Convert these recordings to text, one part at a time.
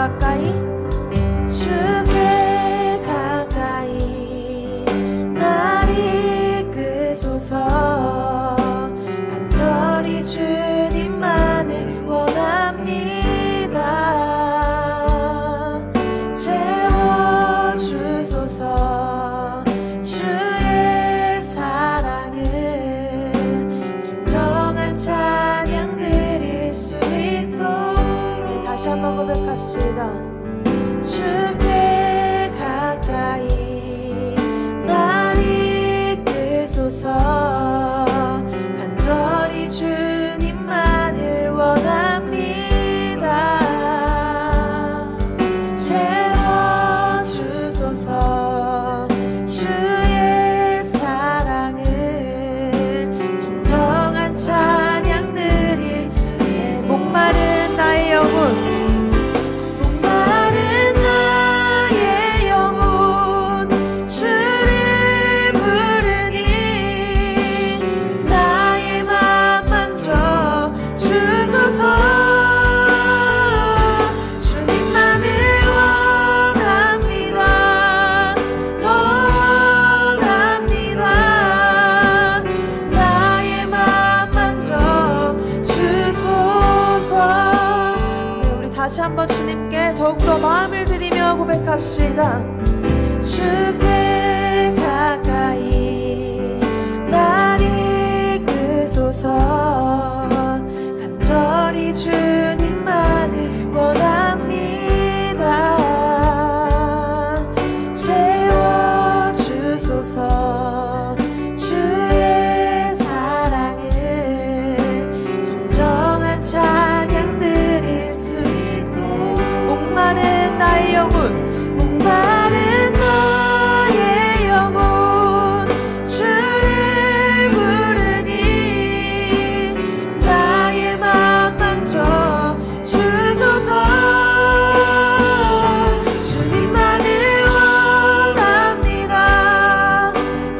가까이 주께 가까이 날 이끄소서 간절히 주님만을 원합니다. 채워주소서 주의 사랑을 진정한 찬양 드릴 수 있도록 우리 다시 한번 고백합시다. 주께 가까이 날 이끄소서 간절히 주님만을 원합니다. 채워주소서 주의 사랑을 진정한 찬양 드릴 목마른 나의 영혼 다시 한번 주님께 더욱더 마음을 드리며 고백합시다. 주께 가까이 날 이끄소서 간절히 주님만을 원합니다. 채워주소서 주의 사랑을 진정한 찬양 드릴 수 목마른 나의 영혼 목마른 나의 영혼 주를 부르니 나의 맘 만져 주소서. 주님만을 원합니다.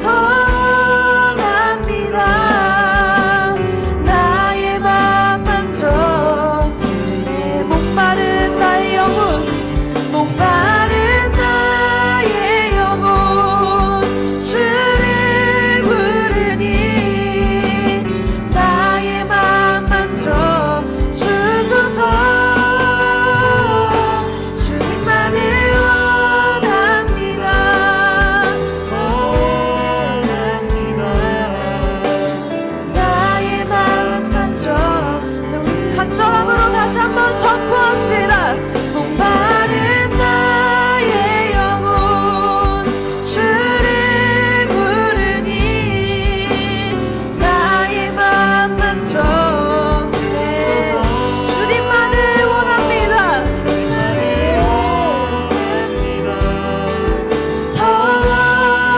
더 원합니다. 나의 맘 만져 내 목마른 나의 영혼 목마른 나의 영혼 주를 부르니 나의 맘 만져 주소서. 주님만을 원합니다. 나의 맘 만져 우리 간절함으로 다시 한번 선포합시다. 목마른 나의 영혼 주를 부르니 나의 맘 만져 주님만을 원합니다. 더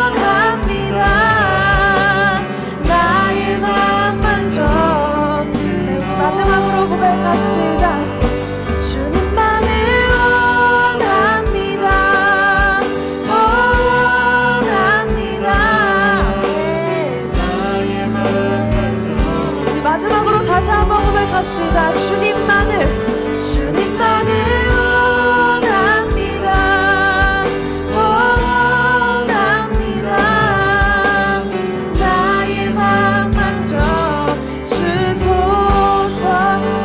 원합니다. 나의 맘 만져 마지막으로 고백합시다. 주님만을 원합니다. 더 원합니다. 우리 마지막으로 다시 한번 고백합시다. 주님만을 원합니다. 더 원합니다. 나의 맘 만져 주소서.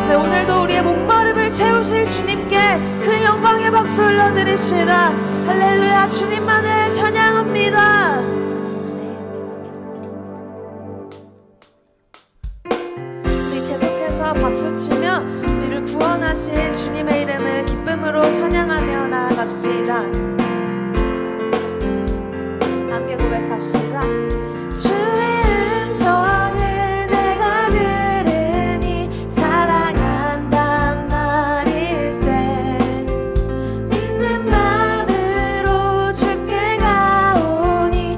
네, 오늘도 우리의 목마름을 채우실 주님께 큰 영광의 박수 올려드립시다. 할렐루야. 주님만을 찬양합니다. 우리 계속해서 박수치며 우리를 구원하신 주님의 이름을 기쁨으로 찬양하며 나아갑시다. 함께 고백합시다. 주의 음성을 내가 들으니 사랑한단 말일세. 믿는 마음으로 주께 가오니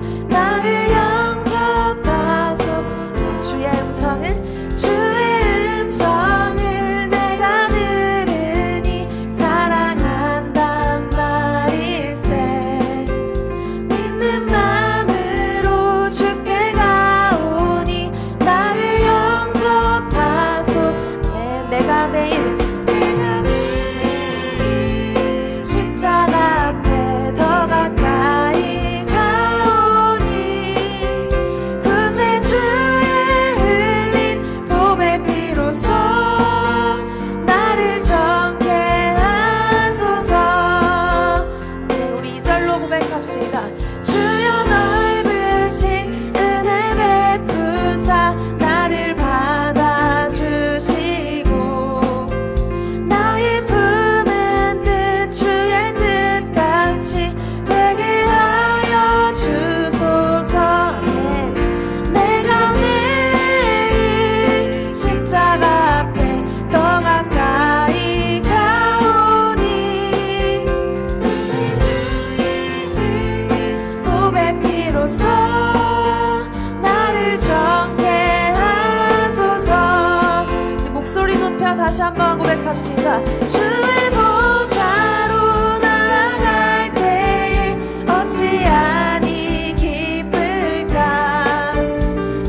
다시 한번 고백합시다. 주의 보좌로 나아갈 때에 어찌하니 기쁠까.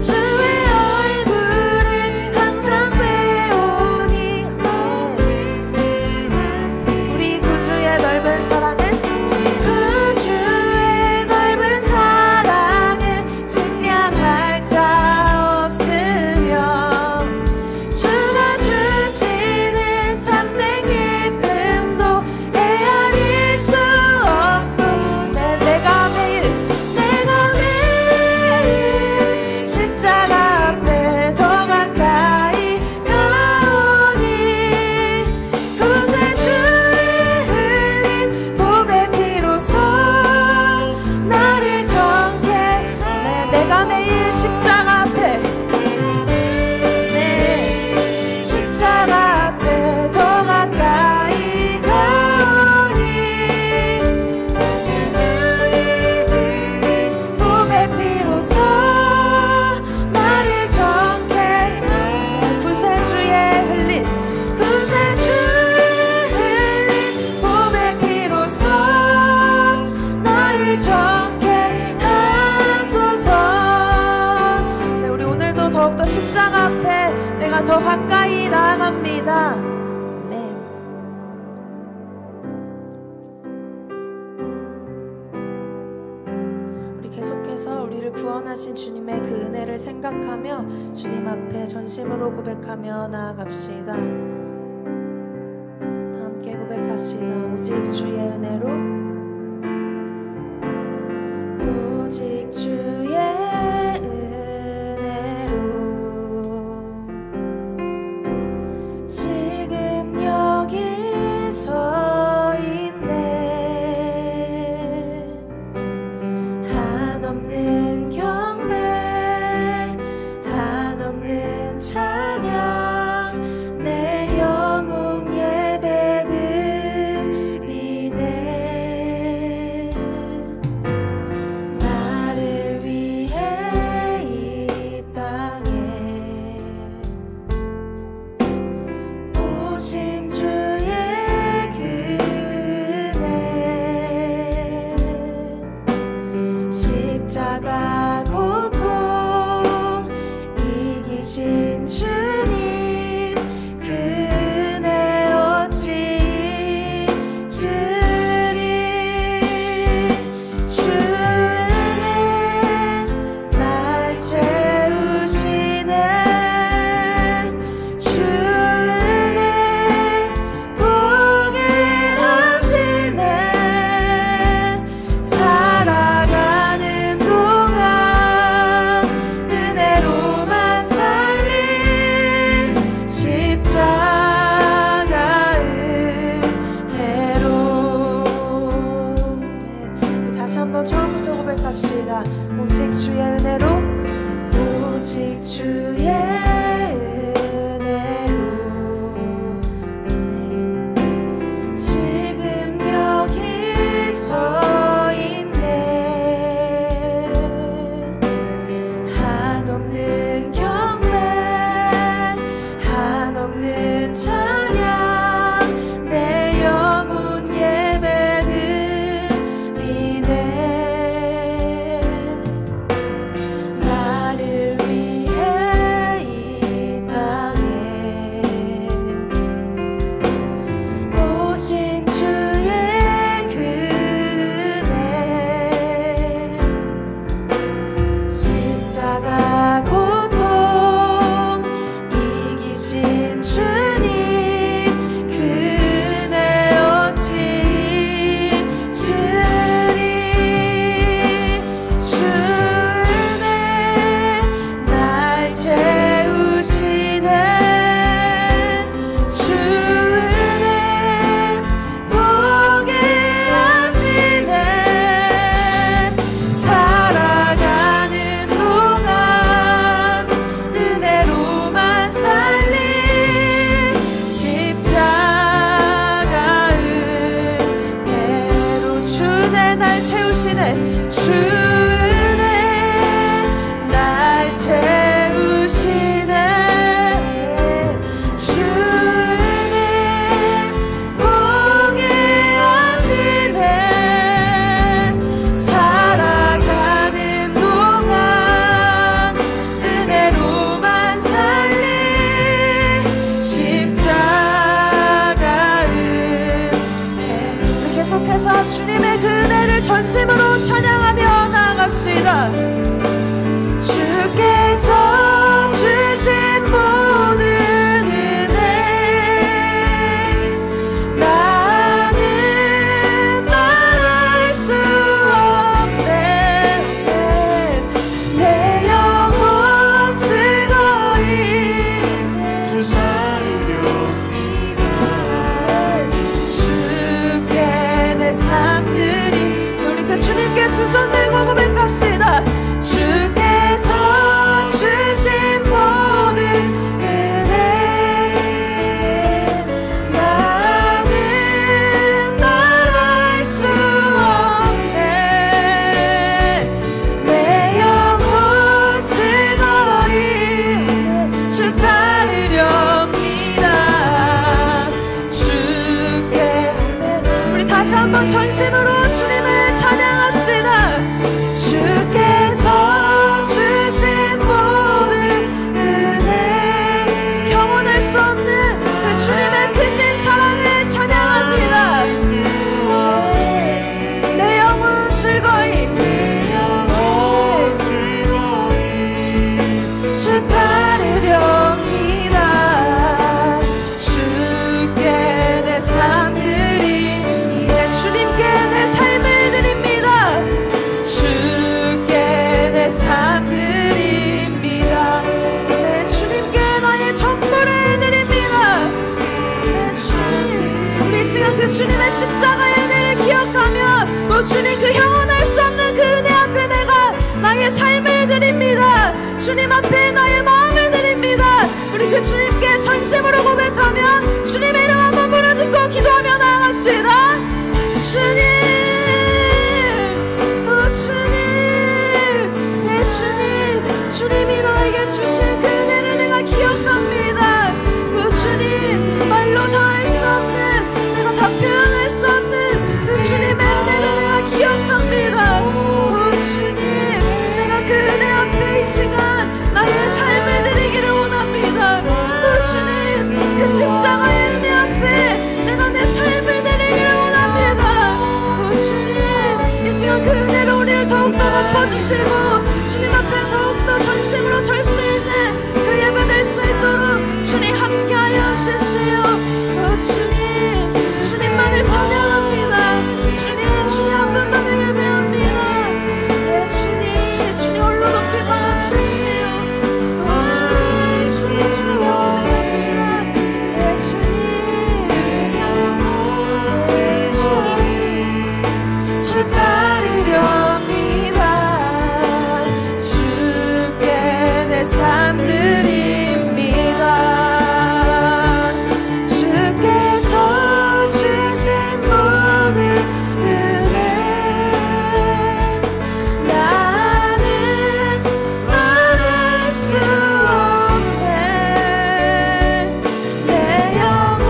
주의 얼굴을 항상 배우니 우리 구주의 넓은 사랑은 구주의 넓은 사랑을 측량할 자 없으며 주가 주시는 참된 기쁨도 헤아릴 수 없고 내가 매일 십자가 앞에 더 가까이 가오니 구세주의 흘린 보배 피로써 나를 정케 내가 매일 십자가 앞에 십자가 앞에 더 가까이 가오니 보배 피로써 나를 정케 구세주의 흘린 보배 피로써 나를 정케 하소서. 네, 우리 오늘도 더욱더 십자가 앞에 내가 더 가까이 나아갑니다. 네. 우리 계속해서 우리를 구원하신 주님의 그 은혜를 생각하며 주님 앞에 전심으로 고백하며 나아갑시다. 다 함께 고백합시다. 오직 주의 은혜로, 오직 주의 은혜로 지금 여기 서 있네. 한없는 경배, 한없는 찬양, 내 영혼 예배드리네. 나를 위해 이 땅에 오신 주의 그네, 십자가 고통 이기신 주님 그네 어찌 잊으리. 주 은혜 날 채우시네. 주 은혜 보게 하시네. 살아가는 동안 은혜로만 살린 십자가 은혜로. 네, 다시 한번 처음부터 고백합시다. 오직 주의 은혜로, 오직 주의 은혜로 네, 지금 여기 서 있네. 한없는 경배, 한없는 찬양, 내 영혼 예배드리네. 나를 위해 이 땅에 오신 주의 그네, 십자가 고통 이기신 주님 그네 어찌 잊으리. 주 은혜 날 채우시네. 주 은혜 보게 하시네. 살아가는 동안 은혜로만 살린 십자가 은혜로. 주 은혜 날 채우시네. 주 은혜 날 채우시네. 주 은혜 계속해서 주님의 그 은혜를 전심으로 찬양하며 나아갑시다. 주께서 주신 모든 은혜 나는 말할 수 없네. 내 영혼 즐거이 주께 내 삶 드리. 우리 그 주님께 두 손 들고 고백합시다. 주께서 주신 모든 은혜 나는 말할 수 없네. 내 영혼 즐거이 주 따르렵니다. 주께 우리 다시 한번 전심으로 주님을 찬양합시다. 주께서 주신 모든 은혜 경험할 수 없는 그 주님의 크신 사랑을 찬양합니다. 내 영혼 즐거이 주 따르렵니다. 주께 내 삶 드립니다. 주님께 내 삶을 드립니다. 주께 내 삶 드립니다. 내 주님께 나의 전부를 드립니다. 내 주님 우리 시간 그 주님의 십자가의 은혜를 기억하며 오 주님 그 영원할 수 없는 그 은혜 앞에 내가 나의 삶을 드립니다. 주님 앞에 나의 마음을 드립니다. 우리 그 주님께 전심으로 고백하며 주님의 이름 한번 부르짖고 기도하며 나아갑시다. 주님 주님 내 주님 주님이 나에게 주신 그 은혜를 내가 기억합니다. 그 주님 말로 다 할 수 없는 내가 다 표현할 수 없는 그 주님의 은혜를 내가 기억합니다. 주님 내가 그 은혜 앞에 이 시간 나의 삶을 드리기를 원합니다. 주님 그 십자가의 은혜 앞에 내가 내 삶을 드리기를 원합니다. 주님 이 시간 그 은혜로 우리를 더욱더 덮어주시고 주님 앞에 더욱더 전심으로 설 수 있는 그 예배 될 수 있도록 주님 함께하여 주시오. 주님 주님만을 찬양합니다. 주님 주님 한 분만을 예배합니다. 네 주님 주님 홀로 높이 받아주시오. 주님 영원합니다. 네 주님 주 따르렵니다. 주께 내 삶 드립니다. 주께서 주신 모든 은혜 나는 말할 수 없네. 내 영혼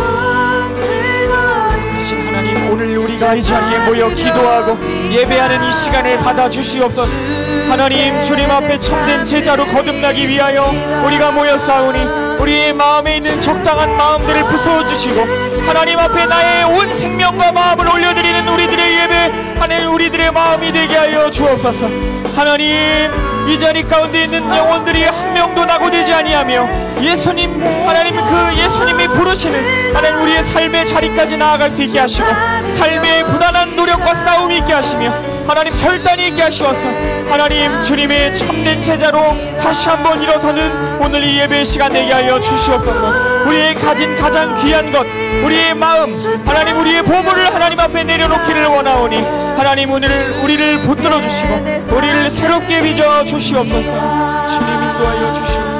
즐거이 하나님 오늘 우리가 이 자리에 모여 기도하고 예배하는 이 시간을 받아주시옵소서. 하나님 주님 앞에 참된 제자로 거듭나기 위하여 우리가 모였사오니 우리의 마음에 있는 적당한 마음들을 부수어주시고 하나님 앞에 나의 온 생명과 마음을 올려드리는 우리들의 예배 하나님 우리들의 마음이 되게 하여 주옵소서. 하나님 이 자리 가운데 있는 영혼들이 한 명도 낙오되지 아니하며 예수님 하나님 그 예수님이 부르시는 하나님 우리의 삶의 자리까지 나아갈 수 있게 하시고 삶의 부단한 노력과 싸움이 있게 하시며 하나님 결단이 있게 하시어서 하나님 주님의 참된 제자로 다시 한번 일어서는 오늘 이 예배 시간 되게 하여 주시옵소서. 우리의 가진 가장 귀한 것 우리의 마음 하나님 우리의 보물을 하나님 앞에 내려놓기를 원하오니 하나님 오늘 우리를 붙들어 주시고 우리를 새롭게 빚어 주시옵소서. 주님 인도하여 주시옵소서.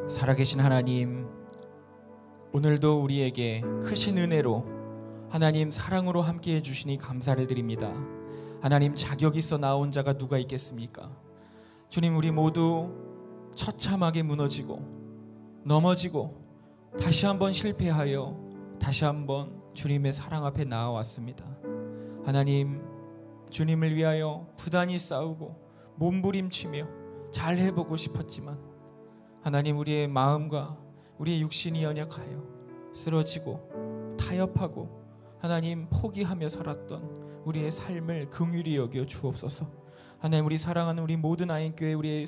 살아계신 하나님 오늘도 우리에게 크신 은혜로 하나님 사랑으로 함께해 주시니 감사를 드립니다. 하나님 자격 있어 나온 자가 누가 있겠습니까? 주님 우리 모두 처참하게 무너지고 넘어지고 다시 한번 실패하여 다시 한번 주님의 사랑 앞에 나아왔습니다. 하나님 주님을 위하여 부단히 싸우고 몸부림치며 잘 해보고 싶었지만 하나님, 우리의 마음과 우리의 육신이 연약하여 쓰러지고 타협하고 하나님 포기하며 살았던 우리의 삶을 긍휼히 여겨 주옵소서. 하나님, 우리 사랑하는 우리 모든 아인교회 우리의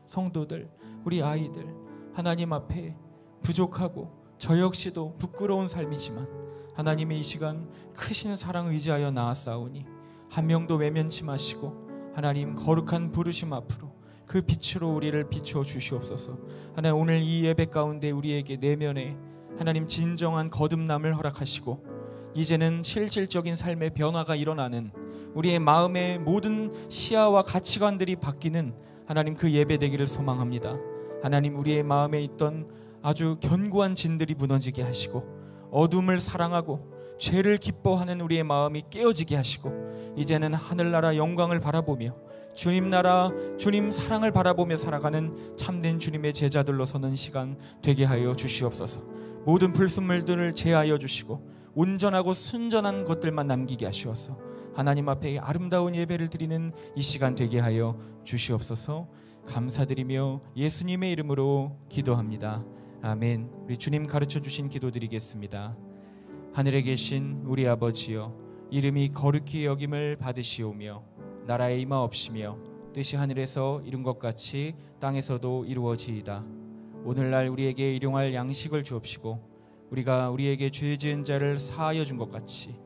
성도들, 우리 아이들, 하나님 앞에 부족하고 저 역시도 부끄러운 삶이지만 하나님의 이 시간 크신 사랑 의지하여 나아싸우니 한 명도 외면치 마시고 하나님 거룩한 부르심 앞으로 그 빛으로 우리를 비추어 주시옵소서. 하나님, 오늘 이 예배 가운데 우리에게 내면에 하나님 진정한 거듭남을 허락하시고 이제는 실질적인 삶의 변화가 일어나는 우리의 마음의 모든 시야와 가치관들이 바뀌는 하나님 그 예배 되기를 소망합니다. 하나님, 우리의 마음에 있던 아주 견고한 진들이 무너지게 하시고 어둠을 사랑하고 죄를 기뻐하는 우리의 마음이 깨어지게 하시고 이제는 하늘나라 영광을 바라보며 주님 나라, 주님 사랑을 바라보며 살아가는 참된 주님의 제자들로 서는 시간 되게 하여 주시옵소서. 모든 불순물들을 제하여 주시고 온전하고 순전한 것들만 남기게 하시옵소서. 하나님 앞에 아름다운 예배를 드리는 이 시간 되게 하여 주시옵소서. 감사드리며 예수님의 이름으로 기도합니다. 아멘. 우리 주님 가르쳐 주신 기도 드리겠습니다. 하늘에 계신 우리 아버지여, 이름이 거룩히 여김을 받으시오며 나라에 임하옵시며 뜻이 하늘에서 이룬 것 같이 땅에서도 이루어지이다. 오늘날 우리에게 일용할 양식을 주옵시고 우리가 우리에게 죄 지은 자를 사하여 준 것 같이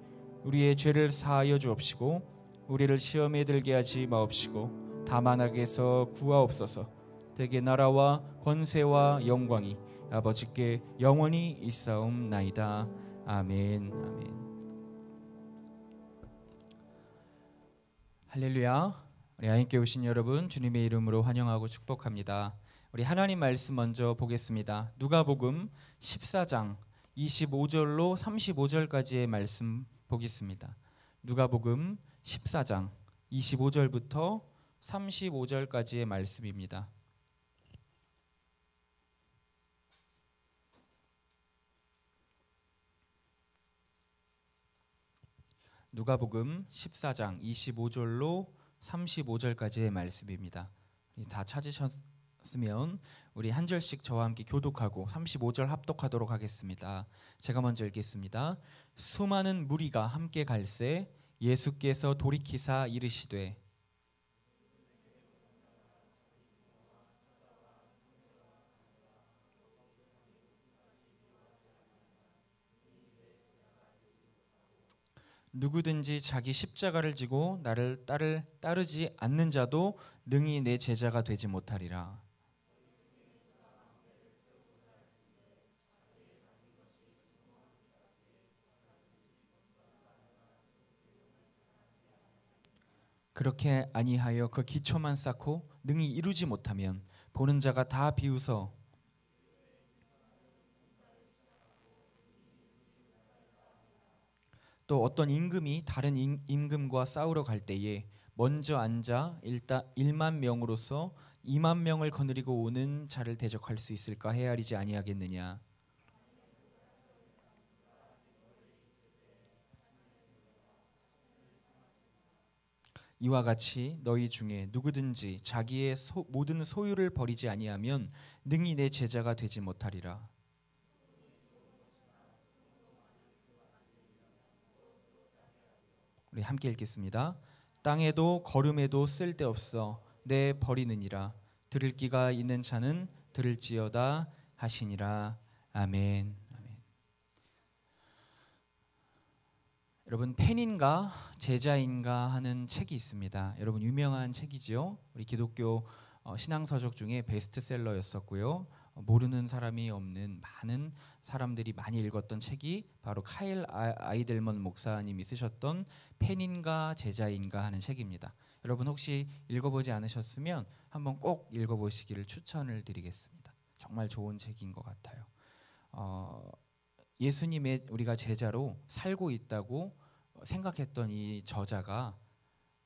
우리의 죄를 사하여 주옵시고 우리를 시험에 들게 하지 마옵시고 다만 악에서 구하옵소서. 대개 나라와 권세와 영광이 아버지께 영원히 있사옵나이다. 아멘. 아멘. 할렐루야. 우리 아인께 오신 여러분 주님의 이름으로 환영하고 축복합니다. 우리 하나님 말씀 먼저 보겠습니다. 누가복음 14장 25절로 35절까지의 말씀 보겠습니다. 누가복음 14장 25절부터 35절까지의 말씀입니다. 누가복음 14장 25절로 35절까지의 말씀입니다. 다 찾으셨으면 우리 한 절씩 저와 함께 교독하고 35절 합독하도록 하겠습니다. 제가 먼저 읽겠습니다. 수많은 무리가 함께 갈새 예수께서 돌이키사 이르시되 누구든지 자기 십자가를 지고 나를 따르지 않는 자도 능히 내 제자가 되지 못하리라. 그렇게 아니하여 그 기초만 쌓고 능히 이루지 못하면 보는 자가 다 비웃어 또 어떤 임금이 다른 임금과 싸우러 갈 때에 먼저 앉아 1만 명으로서 2만 명을 거느리고 오는 자를 대적할 수 있을까 헤아리지 아니하겠느냐. 이와 같이 너희 중에 누구든지 자기의 모든 소유를 버리지 아니하면 능히 내 제자가 되지 못하리라. 우리 함께 읽겠습니다. 땅에도 걸음에도 쓸데없어 내 버리느니라. 들을 귀가 있는 자는 들을지어다 하시니라. 아멘. 아멘. 여러분, 팬인가 제자인가 하는 책이 있습니다. 여러분, 유명한 책이죠. 우리 기독교 신앙서적 중에 베스트셀러였었고요. 모르는 사람이 없는 많은 사람들이 많이 읽었던 책이 바로 카일 아이델먼 목사님이 쓰셨던 팬인가 제자인가 하는 책입니다. 여러분 혹시 읽어보지 않으셨으면 한번 꼭 읽어보시기를 추천을 드리겠습니다. 정말 좋은 책인 것 같아요. 예수님의 우리가 제자로 살고 있다고 생각했던 이 저자가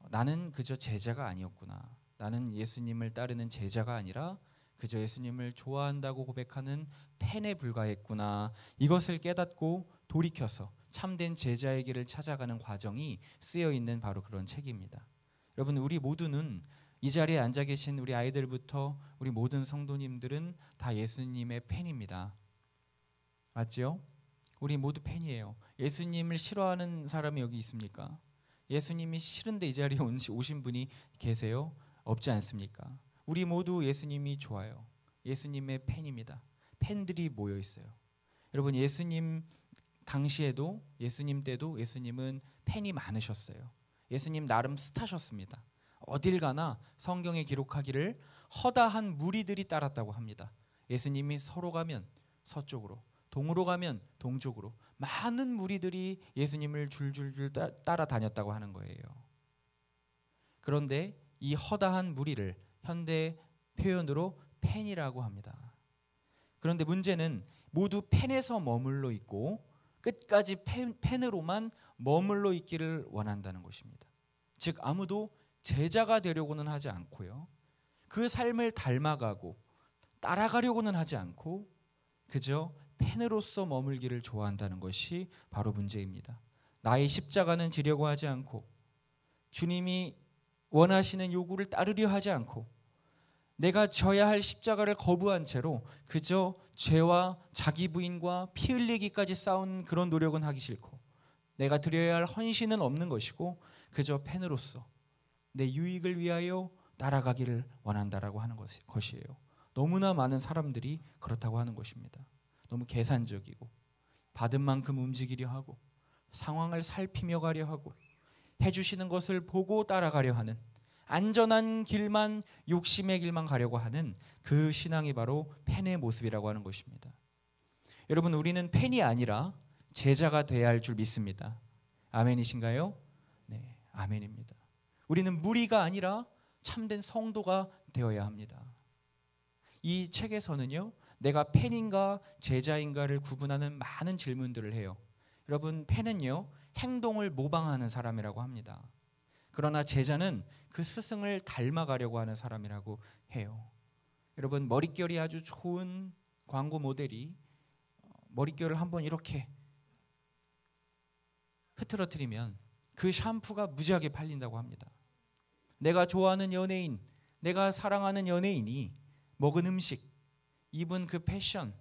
나는 그저 제자가 아니었구나. 나는 예수님을 따르는 제자가 아니라 그저 예수님을 좋아한다고 고백하는 팬에 불과했구나. 이것을 깨닫고 돌이켜서 참된 제자의 길을 찾아가는 과정이 쓰여 있는 바로 그런 책입니다. 여러분, 우리 모두는 이 자리에 앉아 계신 우리 아이들부터 우리 모든 성도님들은 다 예수님의 팬입니다. 맞죠? 우리 모두 팬이에요. 예수님을 싫어하는 사람이 여기 있습니까? 예수님이 싫은데 이 자리에 오신 분이 계세요? 없지 않습니까? 우리 모두 예수님이 좋아요. 예수님의 팬입니다. 팬들이 모여 있어요. 여러분, 예수님 당시에도, 예수님 때도 예수님은 팬이 많으셨어요. 예수님 나름 스타셨습니다. 어딜 가나 성경에 기록하기를 허다한 무리들이 따랐다고 합니다. 예수님이 서로 가면 서쪽으로, 동으로 가면 동쪽으로 많은 무리들이 예수님을 줄줄줄 따라다녔다고 하는 거예요. 그런데 이 허다한 무리를 현대 표현으로 팬이라고 합니다. 그런데 문제는 모두 팬에서 머물러 있고 끝까지 팬으로만 머물러 있기를 원한다는 것입니다. 즉 아무도 제자가 되려고는 하지 않고요, 그 삶을 닮아가고 따라가려고는 하지 않고 그저 팬으로서 머물기를 좋아한다는 것이 바로 문제입니다. 나의 십자가는 지려고 하지 않고 주님이 원하시는 요구를 따르려 하지 않고 내가 져야 할 십자가를 거부한 채로 그저 죄와 자기 부인과 피 흘리기까지 싸운 그런 노력은 하기 싫고 내가 드려야 할 헌신은 없는 것이고 그저 팬으로서 내 유익을 위하여 따라가기를 원한다라고 하는 것이에요. 너무나 많은 사람들이 그렇다고 하는 것입니다. 너무 계산적이고 받은 만큼 움직이려 하고 상황을 살피며 가려 하고 해주시는 것을 보고 따라가려 하는 안전한 길만, 욕심의 길만 가려고 하는 그 신앙이 바로 팬의 모습이라고 하는 것입니다. 여러분, 우리는 팬이 아니라 제자가 되어야 할 줄 믿습니다. 아멘이신가요? 네, 아멘입니다. 우리는 무리가 아니라 참된 성도가 되어야 합니다. 이 책에서는요, 내가 팬인가 제자인가를 구분하는 많은 질문들을 해요. 여러분, 팬은요, 행동을 모방하는 사람이라고 합니다. 그러나 제자는 그 스승을 닮아가려고 하는 사람이라고 해요. 여러분, 머릿결이 아주 좋은 광고 모델이 머릿결을 한번 이렇게 흐트러뜨리면 그 샴푸가 무지하게 팔린다고 합니다. 내가 좋아하는 연예인, 내가 사랑하는 연예인이 먹은 음식, 입은 그 패션,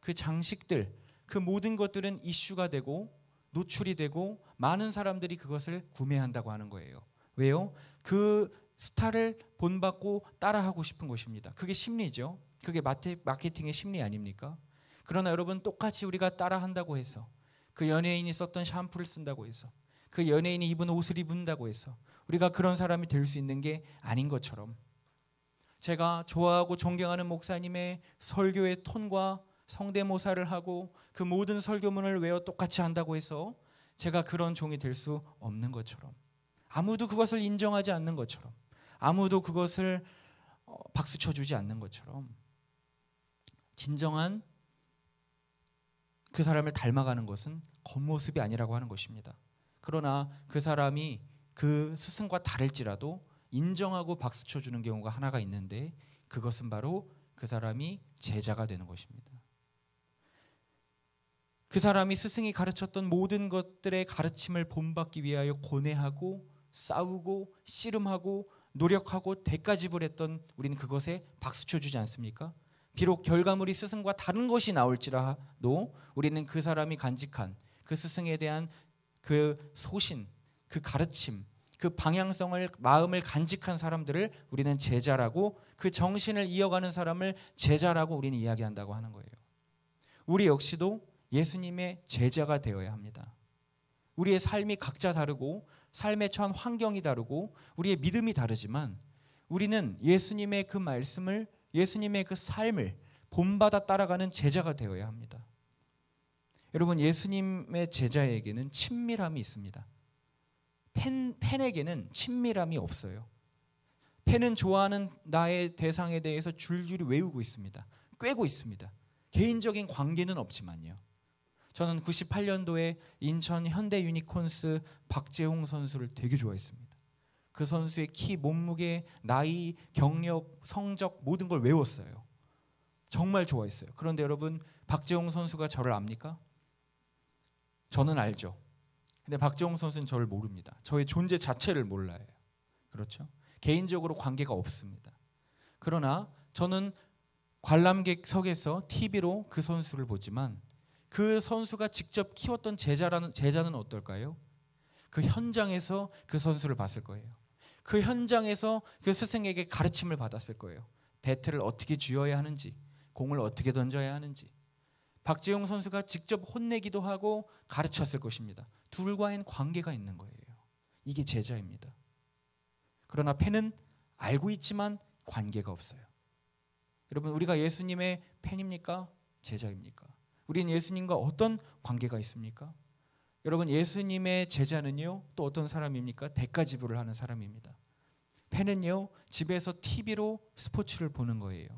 그 장식들, 그 모든 것들은 이슈가 되고 노출이 되고 많은 사람들이 그것을 구매한다고 하는 거예요. 왜요? 그 스타를 본받고 따라하고 싶은 것입니다. 그게 심리죠. 그게 마케팅의 심리 아닙니까? 그러나 여러분, 똑같이 우리가 따라한다고 해서 그 연예인이 썼던 샴푸를 쓴다고 해서 그 연예인이 입은 옷을 입는다고 해서 우리가 그런 사람이 될 수 있는 게 아닌 것처럼, 제가 좋아하고 존경하는 목사님의 설교의 톤과 성대모사를 하고 그 모든 설교문을 외워 똑같이 한다고 해서 제가 그런 종이 될 수 없는 것처럼, 아무도 그것을 인정하지 않는 것처럼, 아무도 그것을 박수 쳐주지 않는 것처럼, 진정한 그 사람을 닮아가는 것은 겉모습이 아니라고 하는 것입니다. 그러나 그 사람이 그 스승과 다를지라도 인정하고 박수 쳐주는 경우가 하나가 있는데, 그것은 바로 그 사람이 제자가 되는 것입니다. 그 사람이 스승이 가르쳤던 모든 것들의 가르침을 본받기 위하여 고뇌하고 싸우고 씨름하고 노력하고 대가 지불했던 우리는 그것에 박수 쳐주지 않습니까? 비록 결과물이 스승과 다른 것이 나올지라도 우리는 그 사람이 간직한 그 스승에 대한 그 소신, 그 가르침, 그 방향성을, 마음을 간직한 사람들을 우리는 제자라고, 그 정신을 이어가는 사람을 제자라고 우리는 이야기한다고 하는 거예요. 우리 역시도 예수님의 제자가 되어야 합니다. 우리의 삶이 각자 다르고 삶에 처한 환경이 다르고 우리의 믿음이 다르지만 우리는 예수님의 그 말씀을, 예수님의 그 삶을 본받아 따라가는 제자가 되어야 합니다. 여러분, 예수님의 제자에게는 친밀함이 있습니다. 팬에게는 친밀함이 없어요. 팬은 좋아하는 나의 대상에 대해서 줄줄이 외우고 있습니다. 꿰고 있습니다. 개인적인 관계는 없지만요. 저는 98년도에 인천 현대 유니콘스 박재홍 선수를 되게 좋아했습니다. 그 선수의 키, 몸무게, 나이, 경력, 성적 모든 걸 외웠어요. 정말 좋아했어요. 그런데 여러분, 박재홍 선수가 저를 압니까? 저는 알죠. 근데 박재홍 선수는 저를 모릅니다. 저의 존재 자체를 몰라요. 그렇죠? 개인적으로 관계가 없습니다. 그러나 저는 관람객석에서 TV로 그 선수를 보지만 그 선수가 직접 키웠던 제자는 어떨까요? 그 현장에서 그 선수를 봤을 거예요. 그 현장에서 그 스승에게 가르침을 받았을 거예요. 배트를 어떻게 쥐어야 하는지, 공을 어떻게 던져야 하는지. 박재용 선수가 직접 혼내기도 하고 가르쳤을 것입니다. 둘과의 관계가 있는 거예요. 이게 제자입니다. 그러나 팬은 알고 있지만 관계가 없어요. 여러분, 우리가 예수님의 팬입니까? 제자입니까? 우리는 예수님과 어떤 관계가 있습니까? 여러분, 예수님의 제자는요, 또 어떤 사람입니까? 대가지불을 하는 사람입니다. 팬은요, 집에서 TV로 스포츠를 보는 거예요.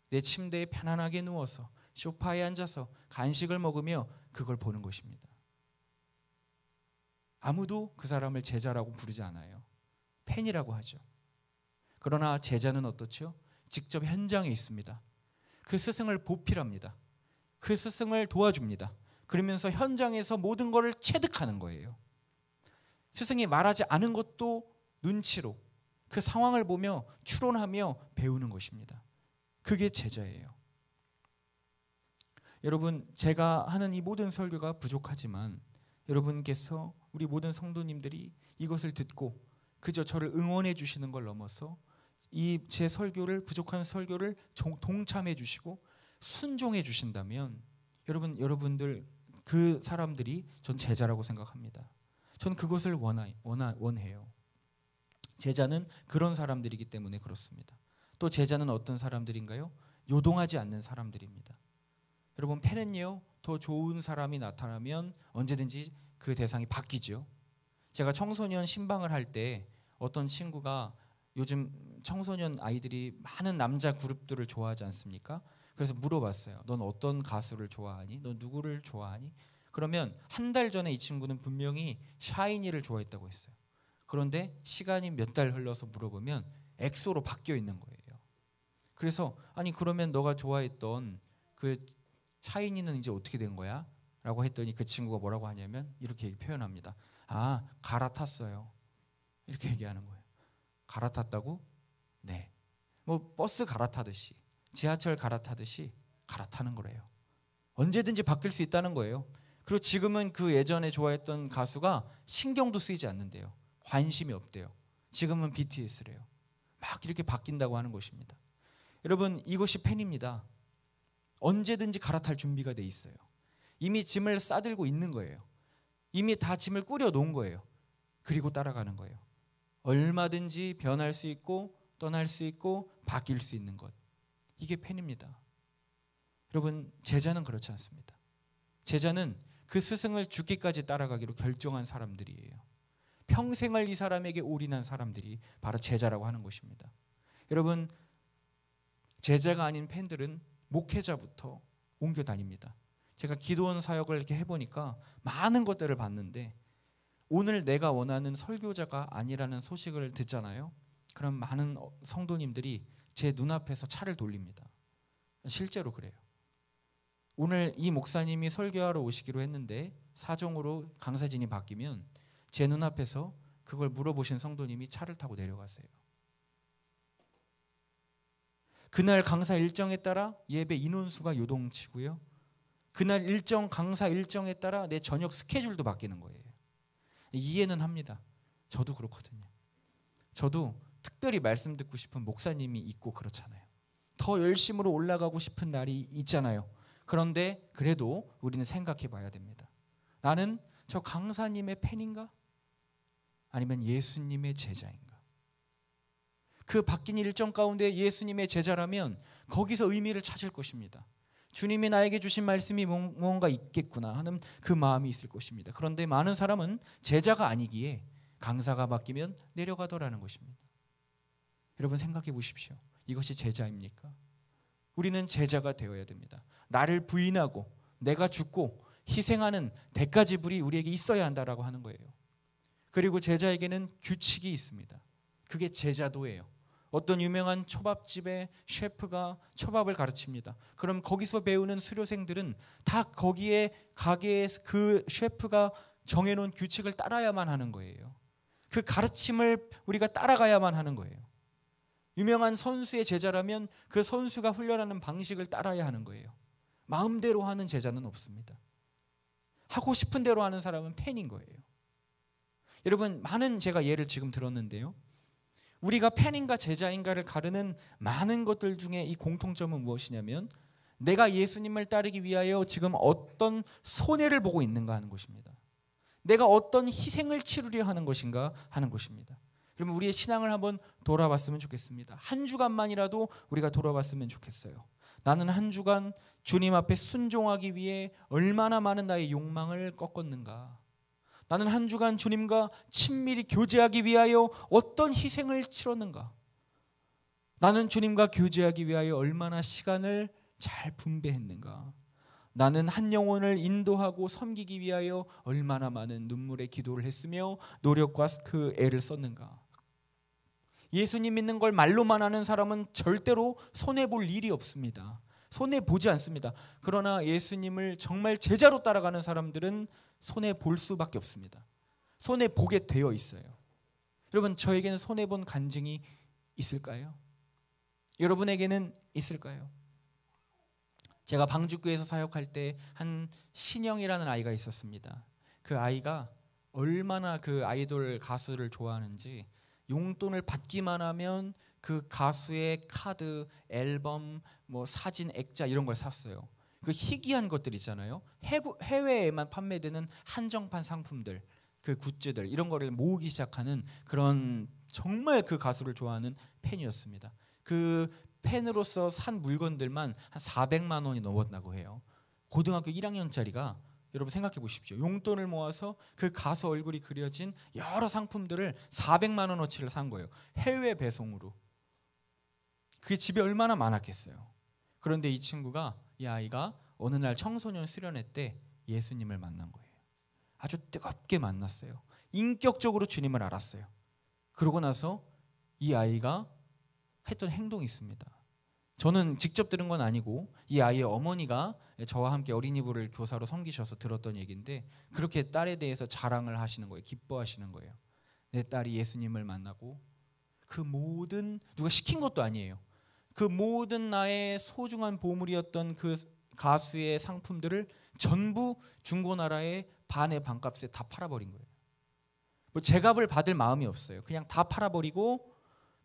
내 침대에 편안하게 누워서 소파에 앉아서 간식을 먹으며 그걸 보는 것입니다. 아무도 그 사람을 제자라고 부르지 않아요. 팬이라고 하죠. 그러나 제자는 어떻죠? 직접 현장에 있습니다. 그 스승을 보필합니다. 그 스승을 도와줍니다. 그러면서 현장에서 모든 것을 체득하는 거예요. 스승이 말하지 않은 것도 눈치로 그 상황을 보며 추론하며 배우는 것입니다. 그게 제자예요. 여러분, 제가 하는 이 모든 설교가 부족하지만 여러분께서, 우리 모든 성도님들이 이것을 듣고 그저 저를 응원해 주시는 걸 넘어서 이 제 설교를, 부족한 설교를 동참해 주시고 순종해 주신다면 여러분들 그 사람들이 전 제자라고 생각합니다. 전 그것을 원해요. 제자는 그런 사람들이기 때문에 그렇습니다. 또 제자는 어떤 사람들인가요? 요동하지 않는 사람들입니다. 여러분, 팬은요, 더 좋은 사람이 나타나면 언제든지 그 대상이 바뀌죠. 제가 청소년 신방을 할 때 어떤 친구가, 요즘 청소년 아이들이 많은 남자 그룹들을 좋아하지 않습니까? 그래서 물어봤어요. 넌 어떤 가수를 좋아하니? 넌 누구를 좋아하니? 그러면 한 달 전에 이 친구는 분명히 샤이니를 좋아했다고 했어요. 그런데 시간이 몇 달 흘러서 물어보면 엑소로 바뀌어 있는 거예요. 그래서 아니, 그러면 너가 좋아했던 그 샤이니는 이제 어떻게 된 거야? 라고 했더니 그 친구가 뭐라고 하냐면 이렇게 표현합니다. 아, 갈아탔어요. 이렇게 얘기하는 거예요. 갈아탔다고? 네. 뭐 버스 갈아타듯이, 지하철 갈아타듯이 갈아타는 거래요. 언제든지 바뀔 수 있다는 거예요. 그리고 지금은 그 예전에 좋아했던 가수가 신경도 쓰이지 않는데요. 관심이 없대요. 지금은 BTS래요. 막 이렇게 바뀐다고 하는 것입니다. 여러분, 이것이 팬입니다. 언제든지 갈아탈 준비가 돼 있어요. 이미 짐을 싸들고 있는 거예요. 이미 다 짐을 꾸려 놓은 거예요. 그리고 따라가는 거예요. 얼마든지 변할 수 있고 떠날 수 있고 바뀔 수 있는 것. 이게 팬입니다. 여러분, 제자는 그렇지 않습니다. 제자는 그 스승을 죽기까지 따라가기로 결정한 사람들이에요. 평생을 이 사람에게 올인한 사람들이 바로 제자라고 하는 것입니다. 여러분, 제자가 아닌 팬들은 목회자부터 옮겨 다닙니다. 제가 기도원 사역을 이렇게 해보니까 많은 것들을 봤는데, 오늘 내가 원하는 설교자가 아니라는 소식을 듣잖아요. 그럼 많은 성도님들이 제 눈앞에서 차를 돌립니다. 실제로 그래요. 오늘 이 목사님이 설교하러 오시기로 했는데 사정으로 강사진이 바뀌면 제 눈앞에서 그걸 물어보신 성도님이 차를 타고 내려가세요. 그날 강사 일정에 따라 예배 인원수가 요동치고요. 그날 강사 일정에 따라 내 저녁 스케줄도 바뀌는 거예요. 이해는 합니다. 저도 그렇거든요. 저도 특별히 말씀 듣고 싶은 목사님이 있고 그렇잖아요. 더 열심으로 올라가고 싶은 날이 있잖아요. 그런데 그래도 우리는 생각해 봐야 됩니다. 나는 저 강사님의 팬인가? 아니면 예수님의 제자인가? 그 바뀐 일정 가운데 예수님의 제자라면 거기서 의미를 찾을 것입니다. 주님이 나에게 주신 말씀이 뭔가 있겠구나 하는 그 마음이 있을 것입니다. 그런데 많은 사람은 제자가 아니기에 강사가 바뀌면 내려가더라는 것입니다. 여러분, 생각해 보십시오. 이것이 제자입니까? 우리는 제자가 되어야 됩니다. 나를 부인하고 내가 죽고 희생하는 대가지불이 우리에게 있어야 한다라고 하는 거예요. 그리고 제자에게는 규칙이 있습니다. 그게 제자도예요. 어떤 유명한 초밥집의 셰프가 초밥을 가르칩니다. 그럼 거기서 배우는 수료생들은 다 거기에 가게에 그 셰프가 정해놓은 규칙을 따라야만 하는 거예요. 그 가르침을 우리가 따라가야만 하는 거예요. 유명한 선수의 제자라면 그 선수가 훈련하는 방식을 따라야 하는 거예요. 마음대로 하는 제자는 없습니다. 하고 싶은 대로 하는 사람은 팬인 거예요. 여러분, 많은 제가 예를 지금 들었는데요, 우리가 팬인가 제자인가를 가르는 많은 것들 중에 이 공통점은 무엇이냐면 내가 예수님을 따르기 위하여 지금 어떤 손해를 보고 있는가 하는 것입니다. 내가 어떤 희생을 치르려 하는 것인가 하는 것입니다. 여러분, 우리의 신앙을 한번 돌아봤으면 좋겠습니다. 한 주간만이라도 우리가 돌아봤으면 좋겠어요. 나는 한 주간 주님 앞에 순종하기 위해 얼마나 많은 나의 욕망을 꺾었는가. 나는 한 주간 주님과 친밀히 교제하기 위하여 어떤 희생을 치렀는가. 나는 주님과 교제하기 위하여 얼마나 시간을 잘 분배했는가. 나는 한 영혼을 인도하고 섬기기 위하여 얼마나 많은 눈물의 기도를 했으며 노력과 그 애를 썼는가. 예수님 믿는 걸 말로만 하는 사람은 절대로 손해볼 일이 없습니다. 손해보지 않습니다. 그러나 예수님을 정말 제자로 따라가는 사람들은 손해볼 수밖에 없습니다. 손해보게 되어 있어요. 여러분, 저에게는 손해본 간증이 있을까요? 여러분에게는 있을까요? 제가 방주교에서 사역할 때 한 신영이라는 아이가 있었습니다. 그 아이가 얼마나 그 아이돌 가수를 좋아하는지 용돈을 받기만 하면 그 가수의 카드, 앨범, 뭐 사진, 액자 이런 걸 샀어요. 그 희귀한 것들 있잖아요. 해외에만 판매되는 한정판 상품들, 그 굿즈들 이런 거를 모으기 시작하는 그런 정말 그 가수를 좋아하는 팬이었습니다. 그 팬으로서 산 물건들만 한 400만 원이 넘었다고 해요. 고등학교 1학년짜리가 여러분 생각해 보십시오. 용돈을 모아서 그 가수 얼굴이 그려진 여러 상품들을 400만 원어치를 산 거예요. 해외 배송으로. 그게 집에 얼마나 많았겠어요. 그런데 이 아이가 어느 날 청소년 수련회 때 예수님을 만난 거예요. 아주 뜨겁게 만났어요. 인격적으로 주님을 알았어요. 그러고 나서 이 아이가 했던 행동이 있습니다. 저는 직접 들은 건 아니고 이 아이의 어머니가 저와 함께 어린이부를 교사로 섬기셔서 들었던 얘기인데 그렇게 딸에 대해서 자랑을 하시는 거예요. 기뻐하시는 거예요. 내 딸이 예수님을 만나고 그 모든, 누가 시킨 것도 아니에요. 그 모든 나의 소중한 보물이었던 그 가수의 상품들을 전부 중고나라에 반의 반값에 다 팔아버린 거예요. 뭐 제값을 받을 마음이 없어요. 그냥 다 팔아버리고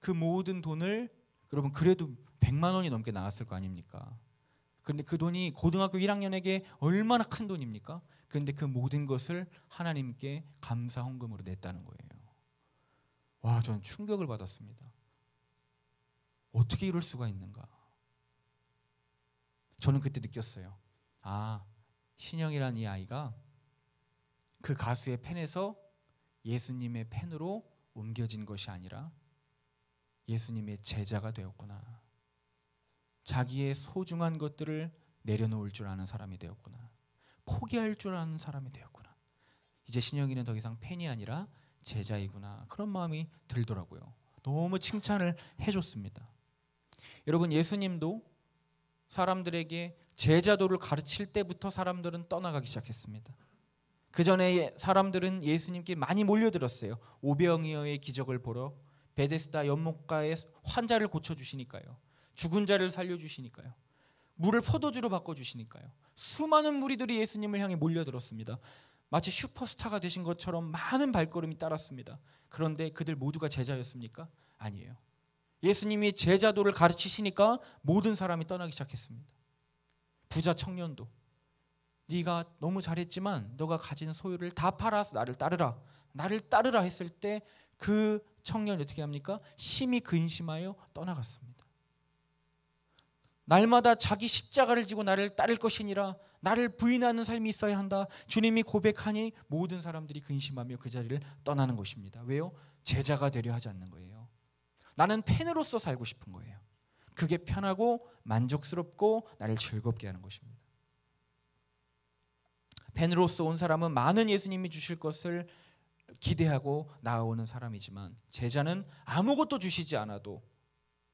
그 모든 돈을, 여러분 그래도 100만 원이 넘게 나왔을 거 아닙니까? 그런데 그 돈이 고등학교 1학년에게 얼마나 큰 돈입니까? 그런데 그 모든 것을 하나님께 감사 헌금으로 냈다는 거예요. 와, 저는 충격을 받았습니다. 어떻게 이럴 수가 있는가? 저는 그때 느꼈어요. 아, 신영이라는 이 아이가 그 가수의 팬에서 예수님의 팬으로 옮겨진 것이 아니라 예수님의 제자가 되었구나. 자기의 소중한 것들을 내려놓을 줄 아는 사람이 되었구나. 포기할 줄 아는 사람이 되었구나. 이제 신영이는 더 이상 팬이 아니라 제자이구나. 그런 마음이 들더라고요. 너무 칭찬을 해줬습니다. 여러분, 예수님도 사람들에게 제자도를 가르칠 때부터 사람들은 떠나가기 시작했습니다. 그 전에 사람들은 예수님께 많이 몰려들었어요. 오병이어의 기적을 보러, 베데스다 연못가에 환자를 고쳐주시니까요. 죽은 자를 살려주시니까요. 물을 포도주로 바꿔주시니까요. 수많은 무리들이 예수님을 향해 몰려들었습니다. 마치 슈퍼스타가 되신 것처럼 많은 발걸음이 따랐습니다. 그런데 그들 모두가 제자였습니까? 아니에요. 예수님이 제자도를 가르치시니까 모든 사람이 떠나기 시작했습니다. 부자 청년도, 네가 너무 잘했지만 너가 가진 소유를 다 팔아서 나를 따르라, 나를 따르라 했을 때 그 청년이 어떻게 합니까? 심히 근심하여 떠나갔습니다. 날마다 자기 십자가를 지고 나를 따를 것이니라, 나를 부인하는 삶이 있어야 한다. 주님이 고백하니 모든 사람들이 근심하며 그 자리를 떠나는 것입니다. 왜요? 제자가 되려 하지 않는 거예요. 나는 팬으로서 살고 싶은 거예요. 그게 편하고 만족스럽고 나를 즐겁게 하는 것입니다. 팬으로서 온 사람은 많은 예수님이 주실 것을 기대하고 나아오는 사람이지만, 제자는 아무것도 주시지 않아도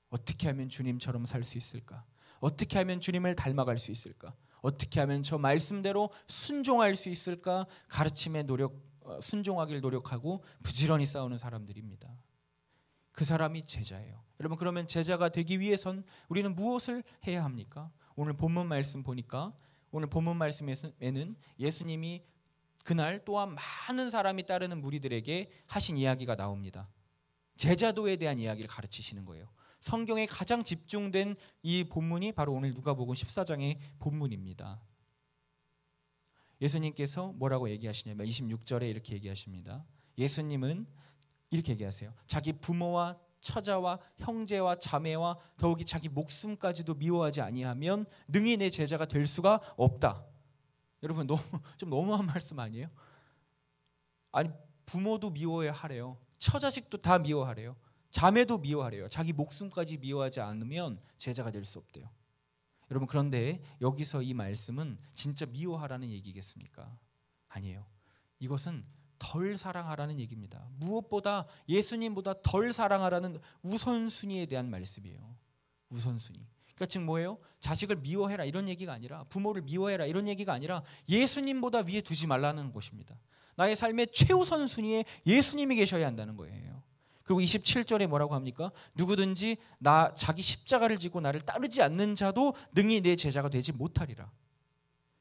어떻게 하면 주님처럼 살 수 있을까? 어떻게 하면 주님을 닮아갈 수 있을까? 어떻게 하면 저 말씀대로 순종할 수 있을까? 가르침에 순종하기를 노력하고 부지런히 싸우는 사람들입니다. 그 사람이 제자예요. 여러분, 그러면 제자가 되기 위해선 우리는 무엇을 해야 합니까? 오늘 본문 말씀 보니까, 오늘 본문 말씀에는 예수님이 그날 또한 많은 사람이 따르는 무리들에게 하신 이야기가 나옵니다. 제자도에 대한 이야기를 가르치시는 거예요. 성경에 가장 집중된 이 본문이 바로 오늘 누가복음 14장의 본문입니다. 예수님께서 뭐라고 얘기하시냐면 26절에 이렇게 얘기하십니다. 예수님은 이렇게 얘기하세요. 자기 부모와 처자와 형제와 자매와 더욱이 자기 목숨까지도 미워하지 아니하면 능히 내 제자가 될 수가 없다. 여러분, 좀 너무한 말씀 아니에요? 아니, 부모도 미워해야 하래요. 처자식도 다 미워하래요. 자매도 미워하래요. 자기 목숨까지 미워하지 않으면 제자가 될 수 없대요. 여러분, 그런데 여기서 이 말씀은 진짜 미워하라는 얘기겠습니까? 아니에요. 이것은 덜 사랑하라는 얘기입니다. 무엇보다 예수님보다 덜 사랑하라는 우선순위에 대한 말씀이에요. 우선순위. 그러니까 즉 뭐예요? 자식을 미워해라 이런 얘기가 아니라, 부모를 미워해라 이런 얘기가 아니라 예수님보다 위에 두지 말라는 것입니다. 나의 삶의 최우선 순위에 예수님이 계셔야 한다는 거예요. 그리고 27절에 뭐라고 합니까? 누구든지 자기 십자가를 지고 나를 따르지 않는 자도 능히 내 제자가 되지 못하리라.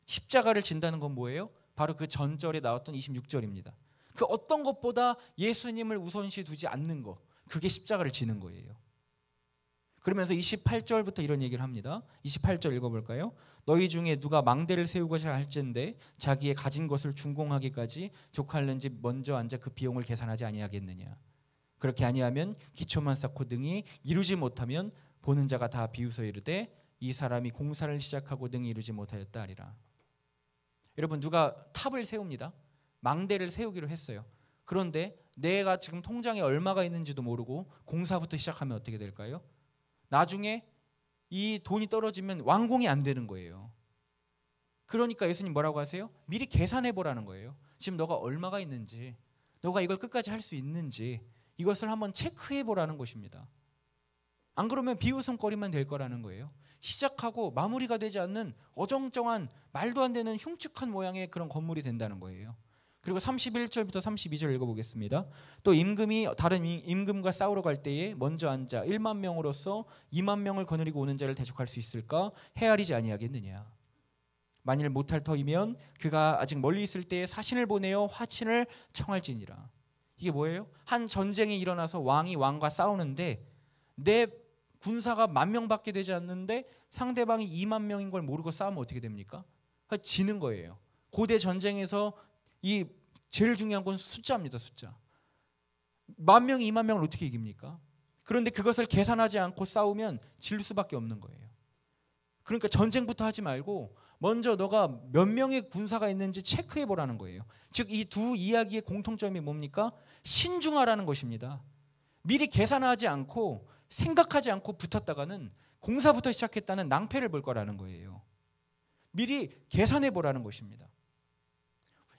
십자가를 진다는 건 뭐예요? 바로 그 전절에 나왔던 26절입니다. 그 어떤 것보다 예수님을 우선시 두지 않는 것, 그게 십자가를 지는 거예요. 그러면서 28절부터 이런 얘기를 합니다. 28절 읽어볼까요? 너희 중에 누가 망대를 세우고자 할진대 자기의 가진 것을 준공하기까지 족할는지 먼저 앉아 그 비용을 계산하지 아니하겠느냐. 그렇게 아니하면 기초만 쌓고 능히 이루지 못하면 보는 자가 다 비웃어 이르되 이 사람이 공사를 시작하고 능히 이루지 못하였다 하리라. 여러분, 누가 탑을 세웁니다. 망대를 세우기로 했어요. 그런데 내가 지금 통장에 얼마가 있는지도 모르고 공사부터 시작하면 어떻게 될까요? 나중에 이 돈이 떨어지면 완공이 안 되는 거예요. 그러니까 예수님 뭐라고 하세요? 미리 계산해 보라는 거예요. 지금 너가 얼마가 있는지, 너가 이걸 끝까지 할 수 있는지 이것을 한번 체크해 보라는 것입니다. 안 그러면 비웃음거리만 될 거라는 거예요. 시작하고 마무리가 되지 않는 어정쩡한 말도 안 되는 흉측한 모양의 그런 건물이 된다는 거예요. 그리고 31절부터 32절 읽어보겠습니다. 또 임금이 다른 임금과 싸우러 갈 때에 먼저 앉아 1만 명으로서 2만 명을 거느리고 오는 자를 대적할 수 있을까? 헤아리지 아니하겠느냐. 만일 못할 터이면 그가 아직 멀리 있을 때에 사신을 보내어 화친을 청할지니라. 이게 뭐예요? 한 전쟁이 일어나서 왕이 왕과 싸우는데 내 군사가 10,000명밖에 되지 않는데 상대방이 2만 명인 걸 모르고 싸우면 어떻게 됩니까? 지는 거예요. 고대 전쟁에서 이 제일 중요한 건 숫자입니다. 숫자. 10,000명이 2만 명을 어떻게 이깁니까? 그런데 그것을 계산하지 않고 싸우면 질 수밖에 없는 거예요. 그러니까 전쟁부터 하지 말고 먼저 너가 몇 명의 군사가 있는지 체크해 보라는 거예요. 즉 이 두 이야기의 공통점이 뭡니까? 신중하라는 것입니다. 미리 계산하지 않고 생각하지 않고 붙었다가는 공사부터 시작했다는 낭패를 볼 거라는 거예요. 미리 계산해 보라는 것입니다.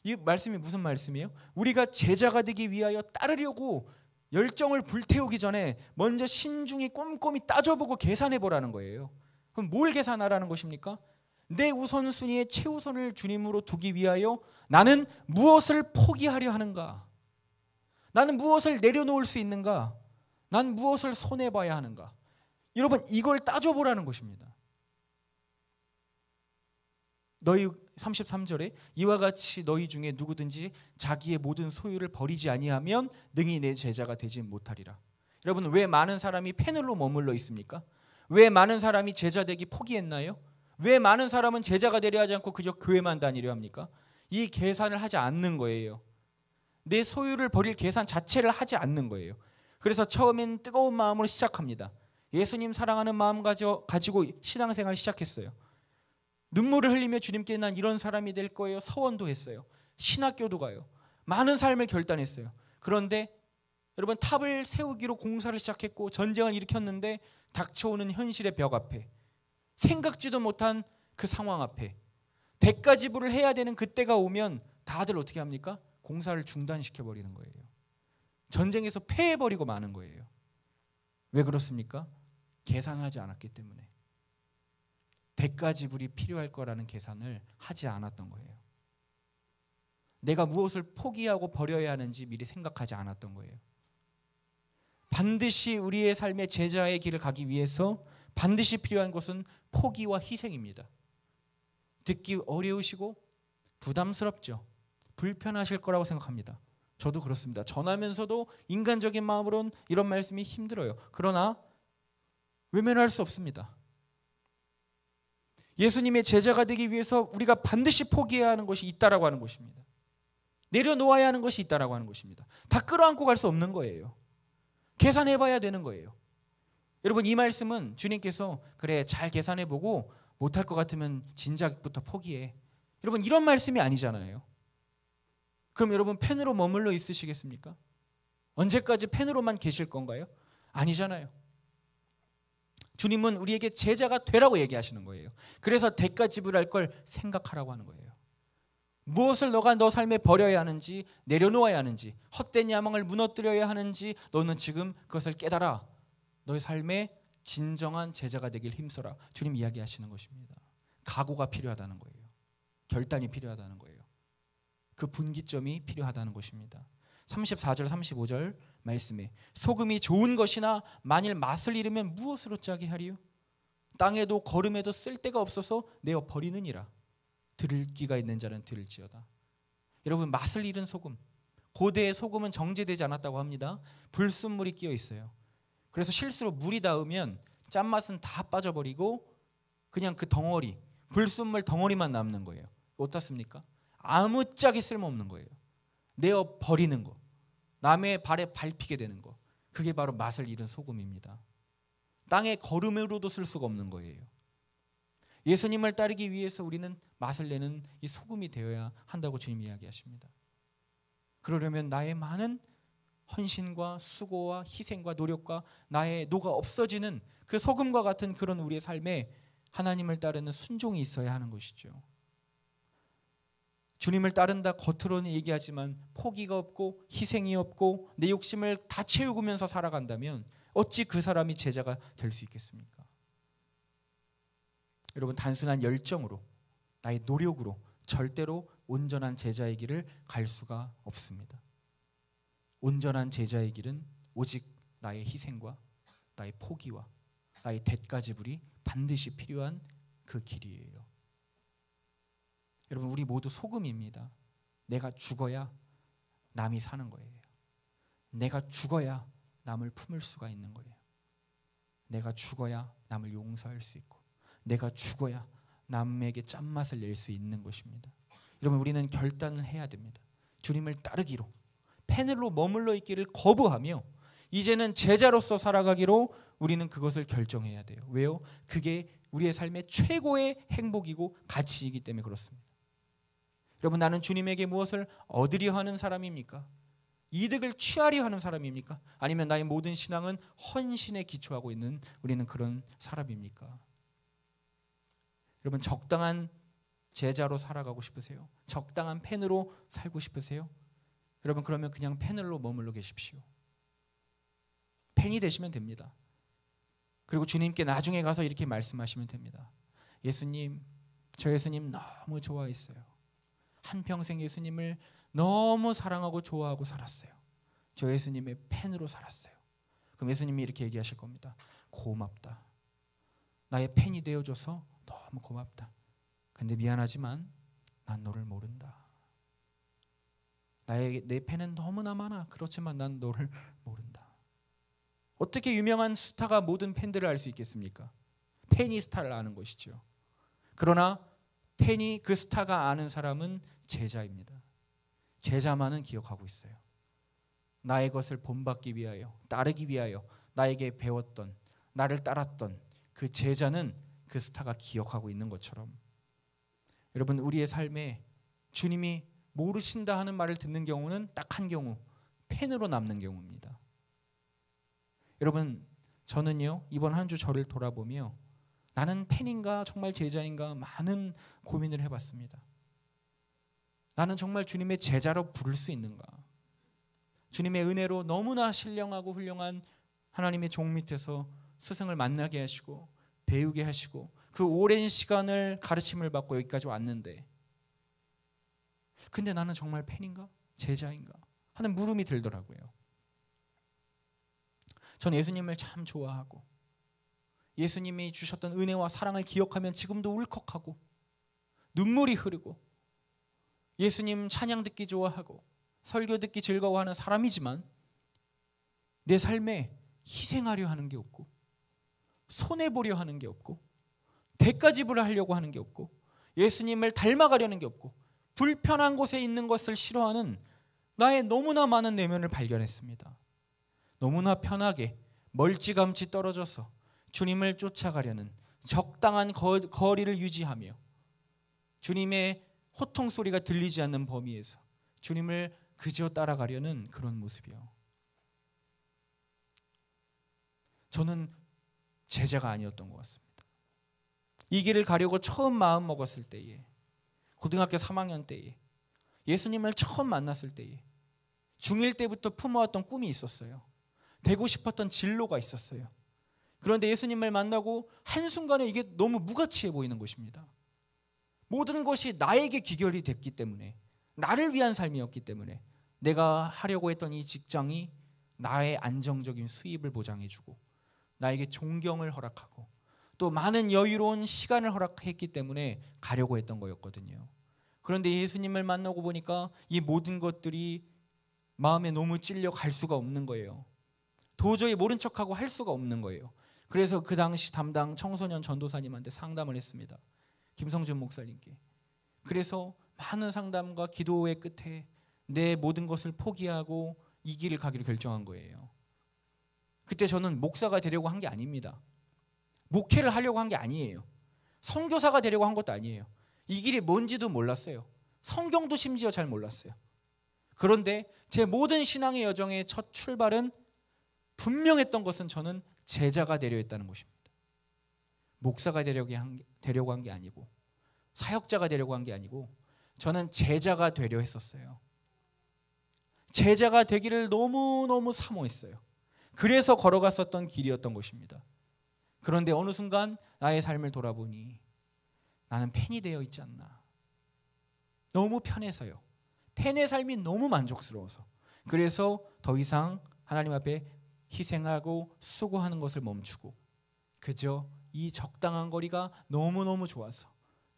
이 말씀이 무슨 말씀이에요? 우리가 제자가 되기 위하여 따르려고 열정을 불태우기 전에 먼저 신중히 꼼꼼히 따져보고 계산해 보라는 거예요. 그럼 뭘 계산하라는 것입니까? 내 우선순위의 최우선을 주님으로 두기 위하여 나는 무엇을 포기하려 하는가? 나는 무엇을 내려놓을 수 있는가? 난 무엇을 손해봐야 하는가? 여러분, 이걸 따져보라는 것입니다. 너희 33절에 이와 같이 너희 중에 누구든지 자기의 모든 소유를 버리지 아니하면 능히 내 제자가 되지 못하리라. 여러분, 왜 많은 사람이 패널로 머물러 있습니까? 왜 많은 사람이 제자 되기 포기했나요? 왜 많은 사람은 제자가 되려 하지 않고 그저 교회만 다니려 합니까? 이 계산을 하지 않는 거예요. 내 소유를 버릴 계산 자체를 하지 않는 거예요. 그래서 처음엔 뜨거운 마음으로 시작합니다. 예수님 사랑하는 마음 가지고 신앙생활 시작했어요. 눈물을 흘리며 주님께 난 이런 사람이 될 거예요. 서원도 했어요. 신학교도 가요. 많은 삶을 결단했어요. 그런데 여러분, 탑을 세우기로 공사를 시작했고 전쟁을 일으켰는데 닥쳐오는 현실의 벽 앞에, 생각지도 못한 그 상황 앞에 대가 지불을 해야 되는 그때가 오면 다들 어떻게 합니까? 공사를 중단시켜버리는 거예요. 전쟁에서 패해버리고 마는 거예요. 왜 그렇습니까? 계산하지 않았기 때문에. 대가 지불이 필요할 거라는 계산을 하지 않았던 거예요. 내가 무엇을 포기하고 버려야 하는지 미리 생각하지 않았던 거예요. 반드시 우리의 삶의 제자의 길을 가기 위해서 반드시 필요한 것은 포기와 희생입니다. 듣기 어려우시고 부담스럽죠. 불편하실 거라고 생각합니다. 저도 그렇습니다. 전하면서도 인간적인 마음으로는 이런 말씀이 힘들어요. 그러나 외면할 수 없습니다. 예수님의 제자가 되기 위해서 우리가 반드시 포기해야 하는 것이 있다라고 하는 것입니다. 내려놓아야 하는 것이 있다라고 하는 것입니다. 다 끌어안고 갈 수 없는 거예요. 계산해 봐야 되는 거예요. 여러분, 이 말씀은 주님께서 그래 잘 계산해 보고 못할 것 같으면 진작부터 포기해, 여러분 이런 말씀이 아니잖아요. 그럼 여러분 펜으로 머물러 있으시겠습니까? 언제까지 펜으로만 계실 건가요? 아니잖아요. 주님은 우리에게 제자가 되라고 얘기하시는 거예요. 그래서 대가 지불할 걸 생각하라고 하는 거예요. 무엇을 너가 너 삶에 버려야 하는지, 내려놓아야 하는지, 헛된 야망을 무너뜨려야 하는지 너는 지금 그것을 깨달아 너의 삶에 진정한 제자가 되길 힘써라. 주님 이야기하시는 것입니다. 각오가 필요하다는 거예요. 결단이 필요하다는 거예요. 그 분기점이 필요하다는 것입니다. 34절 35절 말씀에 소금이 좋은 것이나 만일 맛을 잃으면 무엇으로 짜게 하리요? 땅에도 거름에도 쓸데가 없어서 내어 버리느니라. 들을 귀가 있는 자는 들을지어다. 여러분, 맛을 잃은 소금, 고대의 소금은 정제되지 않았다고 합니다. 불순물이 끼어 있어요. 그래서 실수로 물이 닿으면 짠맛은 다 빠져버리고 그냥 그 덩어리, 불순물 덩어리만 남는 거예요. 어떻습니까? 아무짝에 쓸모없는 거예요. 내어 버리는 거, 남의 발에 밟히게 되는 거, 그게 바로 맛을 잃은 소금입니다. 땅의 거름으로도 쓸 수가 없는 거예요. 예수님을 따르기 위해서 우리는 맛을 내는 이 소금이 되어야 한다고 주님 이야기하십니다. 그러려면 나의 많은 헌신과 수고와 희생과 노력과 나의 노가 없어지는 그 소금과 같은 그런 우리의 삶에 하나님을 따르는 순종이 있어야 하는 것이죠. 주님을 따른다 겉으로는 얘기하지만 포기가 없고 희생이 없고 내 욕심을 다 채우면서 살아간다면 어찌 그 사람이 제자가 될 수 있겠습니까? 여러분, 단순한 열정으로, 나의 노력으로 절대로 온전한 제자의 길을 갈 수가 없습니다. 온전한 제자의 길은 오직 나의 희생과 나의 포기와 나의 대가 지불이 반드시 필요한 그 길이에요. 여러분, 우리 모두 소금입니다. 내가 죽어야 남이 사는 거예요. 내가 죽어야 남을 품을 수가 있는 거예요. 내가 죽어야 남을 용서할 수 있고, 내가 죽어야 남에게 짠맛을 낼 수 있는 것입니다. 여러분, 우리는 결단을 해야 됩니다. 주님을 따르기로, 펜으로 머물러 있기를 거부하며 이제는 제자로서 살아가기로 우리는 그것을 결정해야 돼요. 왜요? 그게 우리의 삶의 최고의 행복이고 가치이기 때문에 그렇습니다. 여러분, 나는 주님에게 무엇을 얻으려 하는 사람입니까? 이득을 취하려 하는 사람입니까? 아니면 나의 모든 신앙은 헌신에 기초하고 있는 우리는 그런 사람입니까? 여러분, 적당한 제자로 살아가고 싶으세요? 적당한 펜으로 살고 싶으세요? 여러분, 그러면 그냥 펜으로 머물러 계십시오. 펜이 되시면 됩니다. 그리고 주님께 나중에 가서 이렇게 말씀하시면 됩니다. 예수님, 저 예수님 너무 좋아했어요. 한평생 예수님을 너무 사랑하고 좋아하고 살았어요. 저 예수님의 펜으로 살았어요. 그럼 예수님이 이렇게 얘기하실 겁니다. 고맙다. 나의 펜이 되어줘서 너무 고맙다. 근데 미안하지만 난 너를 모른다. 내 펜은 너무나 많아. 그렇지만 난 너를 모른다. 어떻게 유명한 스타가 모든 팬들을 알 수 있겠습니까? 팬이 스타를 아는 것이죠. 그러나 팬이 그 스타가 아는 사람은 제자입니다. 제자만은 기억하고 있어요. 나의 것을 본받기 위하여, 따르기 위하여 나에게 배웠던, 나를 따랐던 그 제자는 그 스타가 기억하고 있는 것처럼, 여러분, 우리의 삶에 주님이 모르신다 하는 말을 듣는 경우는 딱 한 경우, 팬으로 남는 경우입니다. 여러분, 저는요, 이번 한 주 저를 돌아보며 나는 팬인가 정말 제자인가 많은 고민을 해봤습니다. 나는 정말 주님의 제자로 부를 수 있는가? 주님의 은혜로 너무나 신령하고 훌륭한 하나님의 종 밑에서 스승을 만나게 하시고 배우게 하시고 그 오랜 시간을 가르침을 받고 여기까지 왔는데, 근데 나는 정말 팬인가? 제자인가? 하는 물음이 들더라고요. 전 예수님을 참 좋아하고 예수님이 주셨던 은혜와 사랑을 기억하면 지금도 울컥하고 눈물이 흐르고 예수님 찬양 듣기 좋아하고 설교 듣기 즐거워하는 사람이지만 내 삶에 희생하려 하는 게 없고 손해보려 하는 게 없고 대가지불을 하려고 하는 게 없고 예수님을 닮아가려는 게 없고 불편한 곳에 있는 것을 싫어하는 나의 너무나 많은 내면을 발견했습니다. 너무나 편하게 멀찌감치 떨어져서 주님을 쫓아가려는 적당한 거리를 유지하며 주님의 호통 소리가 들리지 않는 범위에서 주님을 그저 따라가려는 그런 모습이요. 저는 제자가 아니었던 것 같습니다. 이 길을 가려고 처음 마음 먹었을 때에, 고등학교 3학년 때에, 예수님을 처음 만났을 때에 중1 때부터 품어왔던 꿈이 있었어요. 되고 싶었던 진로가 있었어요. 그런데 예수님을 만나고 한순간에 이게 너무 무가치해 보이는 것입니다. 모든 것이 나에게 귀결이 됐기 때문에, 나를 위한 삶이었기 때문에 내가 하려고 했던 이 직장이 나의 안정적인 수입을 보장해주고 나에게 존경을 허락하고 또 많은 여유로운 시간을 허락했기 때문에 가려고 했던 거였거든요. 그런데 예수님을 만나고 보니까 이 모든 것들이 마음에 너무 찔려 갈 수가 없는 거예요. 도저히 모른 척하고 할 수가 없는 거예요. 그래서 그 당시 담당 청소년 전도사님한테 상담을 했습니다. 김성준 목사님께. 그래서 많은 상담과 기도의 끝에 내 모든 것을 포기하고 이 길을 가기로 결정한 거예요. 그때 저는 목사가 되려고 한 게 아닙니다. 목회를 하려고 한 게 아니에요. 선교사가 되려고 한 것도 아니에요. 이 길이 뭔지도 몰랐어요. 성경도 심지어 잘 몰랐어요. 그런데 제 모든 신앙의 여정의 첫 출발은 분명했던 것은 저는 제자가 되려 했다는 것입니다. 목사가 되려고 한 게 아니고 사역자가 되려고 한 게 아니고 저는 제자가 되려 했었어요. 제자가 되기를 너무너무 사모했어요. 그래서 걸어갔었던 길이었던 것입니다. 그런데 어느 순간 나의 삶을 돌아보니 나는 팬이 되어 있지 않나. 너무 편해서요. 팬의 삶이 너무 만족스러워서. 그래서 더 이상 하나님 앞에 희생하고 수고하는 것을 멈추고 그저 이 적당한 거리가 너무너무 좋아서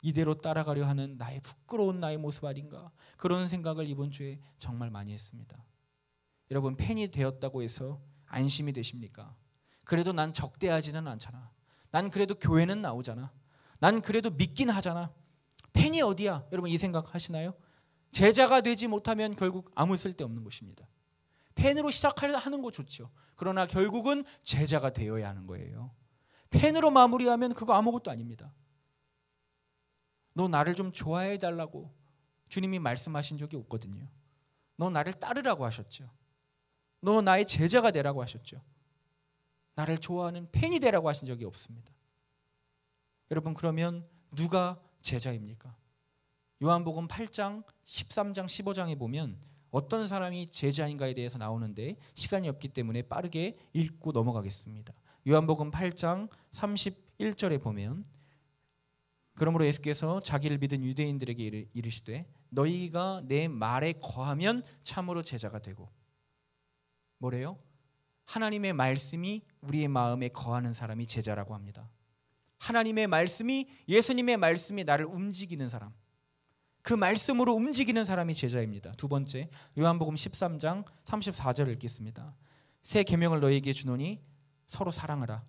이대로 따라가려 하는 나의 부끄러운 나의 모습 아닌가, 그런 생각을 이번 주에 정말 많이 했습니다. 여러분, 팬이 되었다고 해서 안심이 되십니까? 그래도 난 적대하지는 않잖아. 난 그래도 교회는 나오잖아. 난 그래도 믿긴 하잖아. 팬이 어디야? 여러분, 이 생각 하시나요? 제자가 되지 못하면 결국 아무 쓸데없는 것입니다. 팬으로 시작하는 거 좋죠. 그러나 결국은 제자가 되어야 하는 거예요. 팬으로 마무리하면 그거 아무것도 아닙니다. 너 나를 좀 좋아해 달라고 주님이 말씀하신 적이 없거든요. 너 나를 따르라고 하셨죠. 너 나의 제자가 되라고 하셨죠. 나를 좋아하는 팬이 되라고 하신 적이 없습니다. 여러분, 그러면 누가 제자입니까? 요한복음 8장, 13장, 15장에 보면 어떤 사람이 제자인가에 대해서 나오는데 시간이 없기 때문에 빠르게 읽고 넘어가겠습니다. 요한복음 8장 31절에 보면, 그러므로 예수께서 자기를 믿은 유대인들에게 이르시되 너희가 내 말에 거하면 참으로 제자가 되고, 뭐래요? 하나님의 말씀이 우리의 마음에 거하는 사람이 제자라고 합니다. 하나님의 말씀이, 예수님의 말씀이 나를 움직이는 사람, 그 말씀으로 움직이는 사람이 제자입니다. 두 번째, 요한복음 13장 34절을 읽겠습니다. 새 계명을 너희에게 주노니 서로 사랑하라.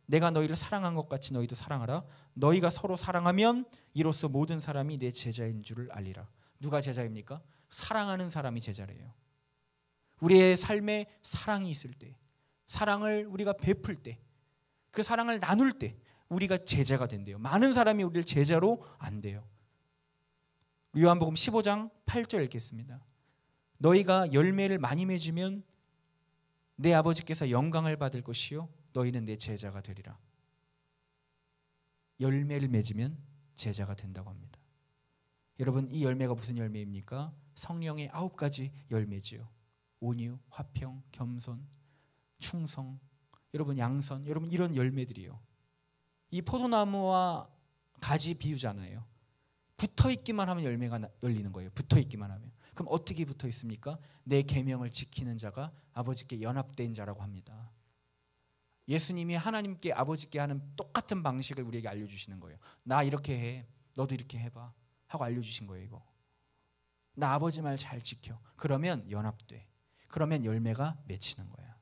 내가 너희를 사랑한 것 같이 너희도 사랑하라. 너희가 서로 사랑하면 이로써 모든 사람이 내 제자인 줄을 알리라. 누가 제자입니까? 사랑하는 사람이 제자래요. 우리의 삶에 사랑이 있을 때, 사랑을 우리가 베풀 때, 그 사랑을 나눌 때 우리가 제자가 된대요. 많은 사람이 우리를 제자로 안 돼요. 요한복음 15장 8절 읽겠습니다. 너희가 열매를 많이 맺으면 내 아버지께서 영광을 받을 것이요 너희는 내 제자가 되리라. 열매를 맺으면 제자가 된다고 합니다. 여러분, 이 열매가 무슨 열매입니까? 성령의 9가지 열매지요. 온유, 화평, 겸손, 충성, 여러분 양선, 여러분 이런 열매들이요. 이 포도나무와 가지 비유잖아요. 붙어 있기만 하면 열매가 열리는 거예요. 붙어 있기만 하면. 그럼 어떻게 붙어 있습니까? 내 계명을 지키는 자가 아버지께 연합된 자라고 합니다. 예수님이 하나님께 아버지께 하는 똑같은 방식을 우리에게 알려주시는 거예요. 나 이렇게 해, 너도 이렇게 해봐 하고 알려주신 거예요. 이거 나 아버지 말 잘 지켜. 그러면 연합돼. 그러면 열매가 맺히는 거야.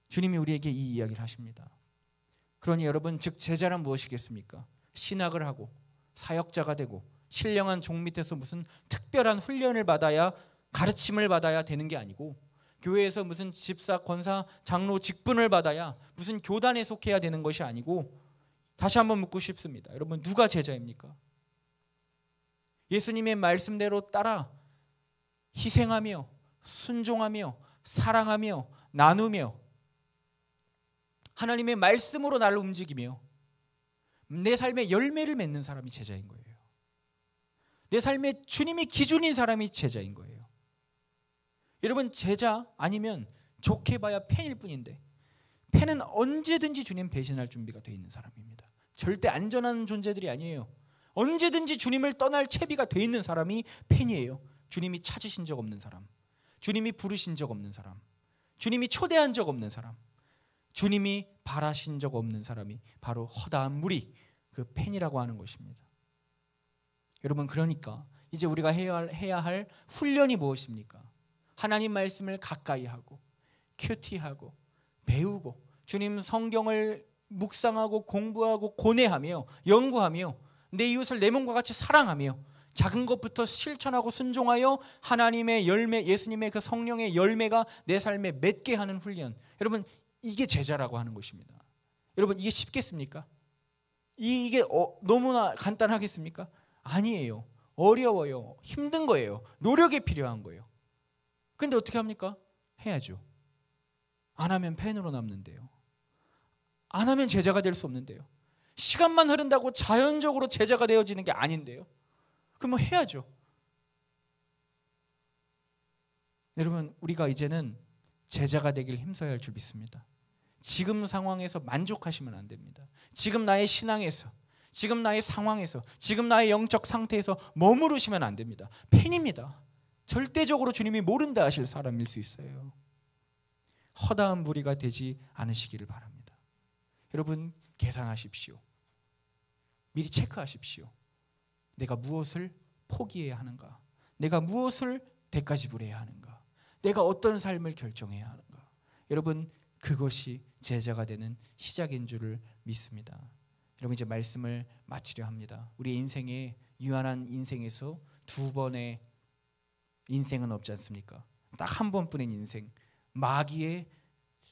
주님이 우리에게 이 이야기를 하십니다. 그러니 여러분, 즉 제자란 무엇이겠습니까? 신학을 하고 사역자가 되고 신령한 종 밑에서 무슨 특별한 훈련을 받아야, 가르침을 받아야 되는 게 아니고, 교회에서 무슨 집사, 권사, 장로 직분을 받아야, 무슨 교단에 속해야 되는 것이 아니고, 다시 한번 묻고 싶습니다. 여러분, 누가 제자입니까? 예수님의 말씀대로 따라 희생하며 순종하며 사랑하며 나누며 하나님의 말씀으로 나를 움직이며 내 삶의 열매를 맺는 사람이 제자인 거예요. 내 삶의 주님이 기준인 사람이 제자인 거예요. 여러분, 제자 아니면 좋게 봐야 팬일 뿐인데, 팬은 언제든지 주님 배신할 준비가 되어 있는 사람입니다. 절대 안전한 존재들이 아니에요. 언제든지 주님을 떠날 채비가 되어 있는 사람이 팬이에요. 주님이 찾으신 적 없는 사람, 주님이 부르신 적 없는 사람, 주님이 초대한 적 없는 사람, 주님이 바라신 적 없는 사람이 바로 허다한 무리, 그 팬이라고 하는 것입니다. 여러분, 그러니까 이제 우리가 해야 할 훈련이 무엇입니까? 하나님 말씀을 가까이 하고 큐티하고 배우고 주님 성경을 묵상하고 공부하고 고뇌하며 연구하며 내 이웃을 내 몸과 같이 사랑하며 작은 것부터 실천하고 순종하여 하나님의 열매, 예수님의 그 성령의 열매가 내 삶에 맺게 하는 훈련. 여러분, 이게 제자라고 하는 것입니다. 여러분, 이게 쉽겠습니까? 이게 너무나 간단하겠습니까? 아니에요. 어려워요. 힘든 거예요. 노력이 필요한 거예요. 근데 어떻게 합니까? 해야죠. 안 하면 팬으로 남는데요. 안 하면 제자가 될 수 없는데요. 시간만 흐른다고 자연적으로 제자가 되어지는 게 아닌데요. 그럼 해야죠. 여러분, 우리가 이제는 제자가 되길 힘써야 할 줄 믿습니다. 지금 상황에서 만족하시면 안 됩니다. 지금 나의 신앙에서, 지금 나의 상황에서, 지금 나의 영적 상태에서 머무르시면 안 됩니다. 팬입니다. 절대적으로 주님이 모른다 하실 사람일 수 있어요. 허다한 무리가 되지 않으시기를 바랍니다. 여러분, 계산하십시오. 미리 체크하십시오. 내가 무엇을 포기해야 하는가? 내가 무엇을 대가지불해야 하는가? 내가 어떤 삶을 결정해야 하는가? 여러분, 그것이 제자가 되는 시작인 줄을 믿습니다. 여러분, 이제 말씀을 마치려 합니다. 우리 인생에, 유한한 인생에서 두 번의 인생은 없지 않습니까? 딱 한 번뿐인 인생, 마귀의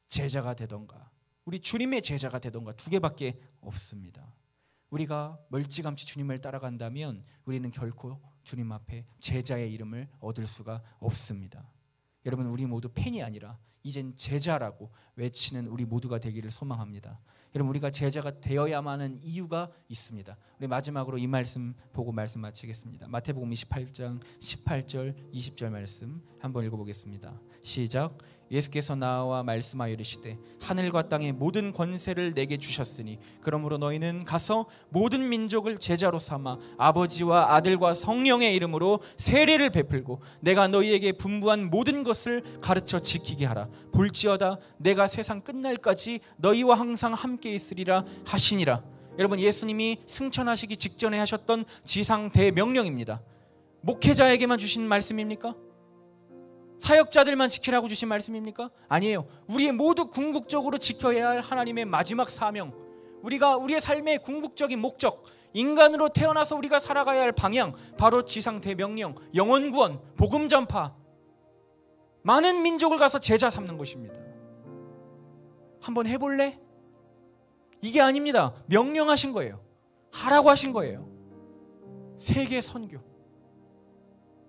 제자가 되던가 우리 주님의 제자가 되던가 두 개밖에 없습니다. 우리가 멀찌감치 주님을 따라간다면 우리는 결코 주님 앞에 제자의 이름을 얻을 수가 없습니다. 여러분, 우리 모두 팬이 아니라 이젠 제자라고 외치는 우리 모두가 되기를 소망합니다. 여러분, 우리가 제자가 되어야만 하는 이유가 있습니다. 우리 마지막으로 이 말씀 보고 말씀 마치겠습니다. 마태복음 28장 18절 20절 말씀 한번 읽어보겠습니다. 시작. 예수께서 나와 말씀하여 이르시되 하늘과 땅의 모든 권세를 내게 주셨으니 그러므로 너희는 가서 모든 민족을 제자로 삼아 아버지와 아들과 성령의 이름으로 세례를 베풀고 내가 너희에게 분부한 모든 것을 가르쳐 지키게 하라. 볼지어다 내가 세상 끝날까지 너희와 항상 함께 있으리라 하시니라. 여러분, 예수님이 승천하시기 직전에 하셨던 지상 대명령입니다. 목회자에게만 주신 말씀입니까? 사역자들만 지키라고 주신 말씀입니까? 아니에요. 우리 모두 궁극적으로 지켜야 할 하나님의 마지막 사명, 우리의 삶의 궁극적인 목적, 인간으로 태어나서 우리가 살아가야 할 방향, 바로 지상 대명령, 영혼 구원, 복음 전파, 많은 민족을 가서 제자 삼는 것입니다. 한번 해볼래? 이게 아닙니다. 명령하신 거예요. 하라고 하신 거예요. 세계 선교.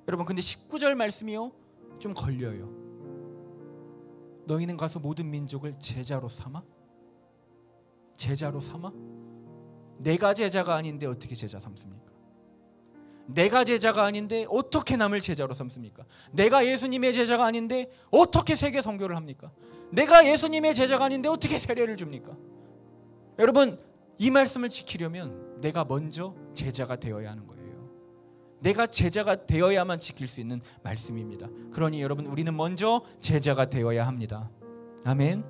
여러분, 근데 19절 말씀이요, 좀 걸려요. 너희는 가서 모든 민족을 제자로 삼아? 제자로 삼아? 내가 제자가 아닌데 어떻게 제자 삼습니까? 내가 제자가 아닌데 어떻게 남을 제자로 삼습니까? 내가 예수님의 제자가 아닌데 어떻게 세계 선교를 합니까? 내가 예수님의 제자가 아닌데 어떻게 세례를 줍니까? 여러분, 이 말씀을 지키려면 내가 먼저 제자가 되어야 하는 거예요. 내가 제자가 되어야만 지킬 수 있는 말씀입니다. 그러니 여러분, 우리는 먼저 제자가 되어야 합니다. 아멘.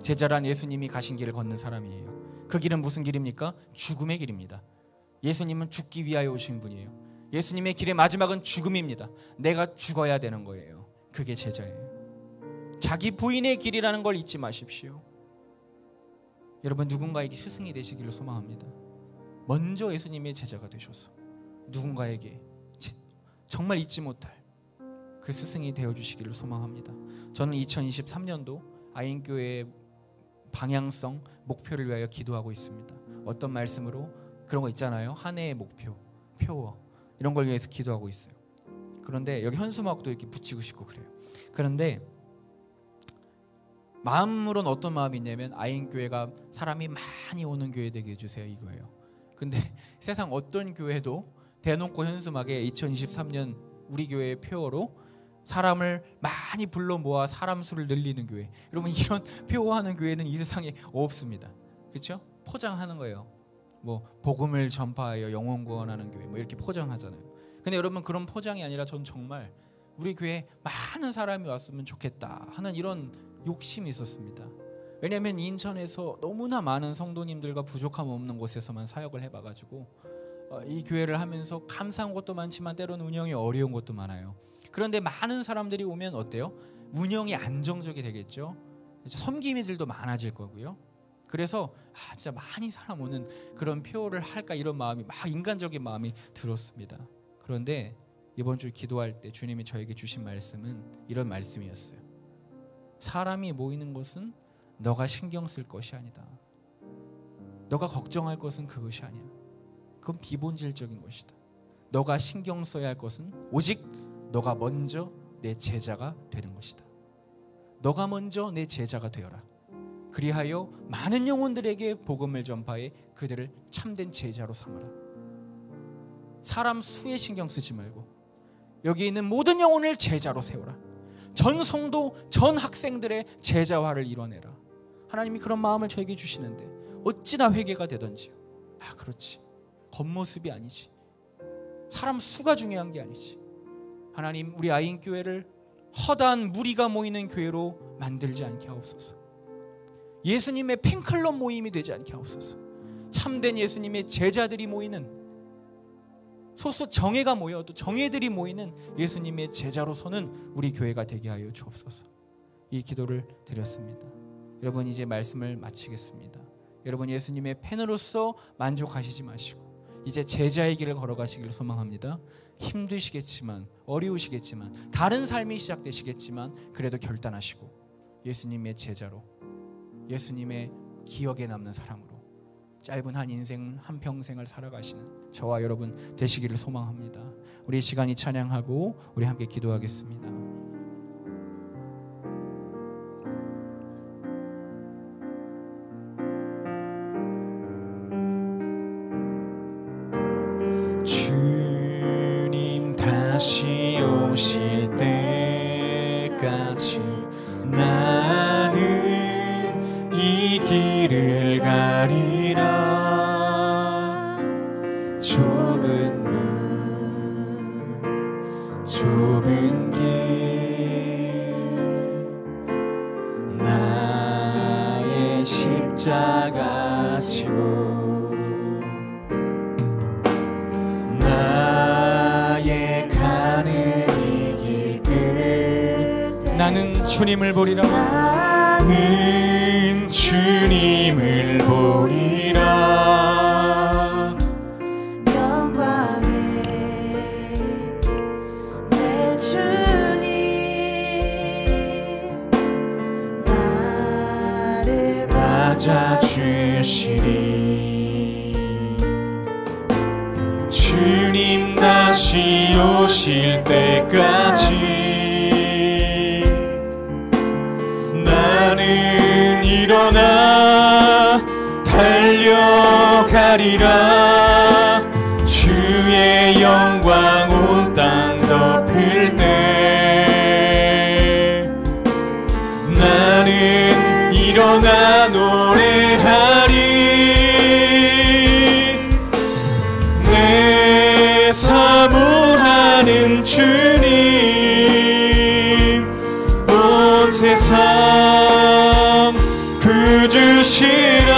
제자란 예수님이 가신 길을 걷는 사람이에요. 그 길은 무슨 길입니까? 죽음의 길입니다. 예수님은 죽기 위하여 오신 분이에요. 예수님의 길의 마지막은 죽음입니다. 내가 죽어야 되는 거예요. 그게 제자예요. 자기 부인의 길이라는 걸 잊지 마십시오. 여러분, 누군가에게 스승이 되시기를 소망합니다. 먼저 예수님의 제자가 되셔서 누군가에게 정말 잊지 못할 그 스승이 되어주시기를 소망합니다. 저는 2023년도 아인교회의 방향성, 목표를 위하여 기도하고 있습니다. 어떤 말씀으로? 그런 거 있잖아요. 한 해의 목표, 표어, 이런 걸 위해서 기도하고 있어요. 그런데 여기 현수막도 이렇게 붙이고 싶고 그래요. 그런데 마음으로는 어떤 마음이 있냐면, 아인교회가 사람이 많이 오는 교회 되게 해주세요, 이거예요. 근데 세상 어떤 교회도 대놓고 현수막에 2023년 우리 교회의 표어로 사람을 많이 불러 모아 사람 수를 늘리는 교회, 여러분, 이런 표어하는 교회는 이 세상에 없습니다. 그렇죠? 포장하는 거예요. 뭐 복음을 전파하여 영혼 구원하는 교회, 뭐 이렇게 포장하잖아요. 근데 여러분, 그런 포장이 아니라 전 정말 우리 교회에 많은 사람이 왔으면 좋겠다 하는 이런 욕심이 있었습니다. 왜냐하면 인천에서 너무나 많은 성도님들과 부족함 없는 곳에서만 사역을 해봐가지고 이 교회를 하면서 감사한 것도 많지만 때로는 운영이 어려운 것도 많아요. 그런데 많은 사람들이 오면 어때요? 운영이 안정적이 되겠죠. 섬김이들도 많아질 거고요. 그래서 진짜 많이 사람 오는 그런 표를 할까, 이런 마음이, 막 인간적인 마음이 들었습니다. 그런데 이번 주 기도할 때 주님이 저에게 주신 말씀은 이런 말씀이었어요. 사람이 모이는 것은 너가 신경 쓸 것이 아니다. 너가 걱정할 것은 그것이 아니야. 그건 비본질적인 것이다. 너가 신경 써야 할 것은 오직 너가 먼저 내 제자가 되는 것이다. 너가 먼저 내 제자가 되어라. 그리하여 많은 영혼들에게 복음을 전파해 그들을 참된 제자로 삼아라. 사람 수에 신경 쓰지 말고 여기 있는 모든 영혼을 제자로 세워라. 전 성도, 전 학생들의 제자화를 이뤄내라. 하나님이 그런 마음을 저에게 주시는데 어찌나 회개가 되던지요. 그렇지, 겉모습이 아니지, 사람 수가 중요한 게 아니지. 하나님, 우리 아인교회를 허다한 무리가 모이는 교회로 만들지 않게 하옵소서. 예수님의 팬클럽 모임이 되지 않게 하옵소서. 참된 예수님의 제자들이 모이는, 소수 정예가 모여도 정예들이 모이는 예수님의 제자로 서는 우리 교회가 되게 하여 주옵소서. 이 기도를 드렸습니다. 여러분, 이제 말씀을 마치겠습니다. 여러분, 예수님의 팬으로서 만족하시지 마시고 이제 제자의 길을 걸어가시기를 소망합니다. 힘드시겠지만, 어려우시겠지만, 다른 삶이 시작되시겠지만 그래도 결단하시고 예수님의 제자로, 예수님의 기억에 남는 사람으로 짧은 한 인생, 한 평생을 살아가시는 저와 여러분 되시기를 소망합니다. 우리 시간이 찬양하고 우리 함께 기도하겠습니다. 주님 다시 오실 때까지 나는 이 길을 가리라. 좁은 문, 좁은 길, 나의 십자가 지고 나의 가는 이 길 끝에 나는 주님을 보리라. 나는 주님을 보리라. 영광의 내 주님, 나를 맞아주시리. 주님 다시 오실 때까지 나는 일어나 달려가리라. 주의 영광 온 땅 덮을 때 나는 일어나 노래하리. 내 사모함 주님 온 세상 구주시라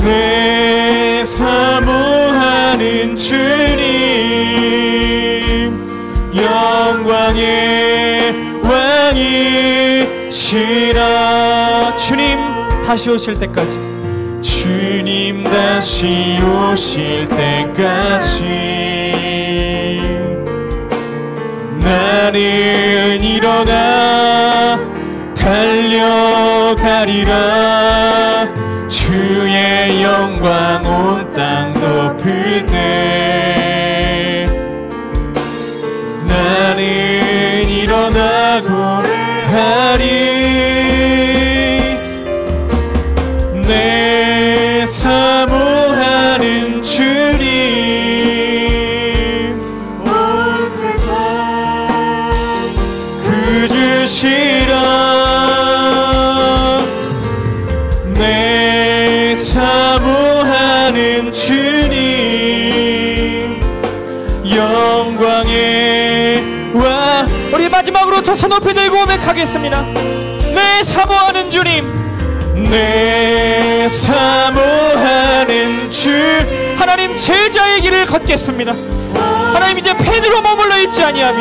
내 사모하는 주님 영광의 왕이시라 주님 다시 오실 때까지 주님 다시 오실 때까지 나는 일어나 달려가리라 주의 영광 온 땅 덮을 때 나는 일어나고 하리 내 사모하는 주님 온 세상 구주시라 내 사모하는 주님 영광의 왕 우리 마지막으로 두 손 높이 들고 고백하겠습니다. 내 사모하는 주님 내 사모하는 주 하나님 제자의 길을 걷겠습니다. 하나님 이제 펜으로 머물러 있지 아니하며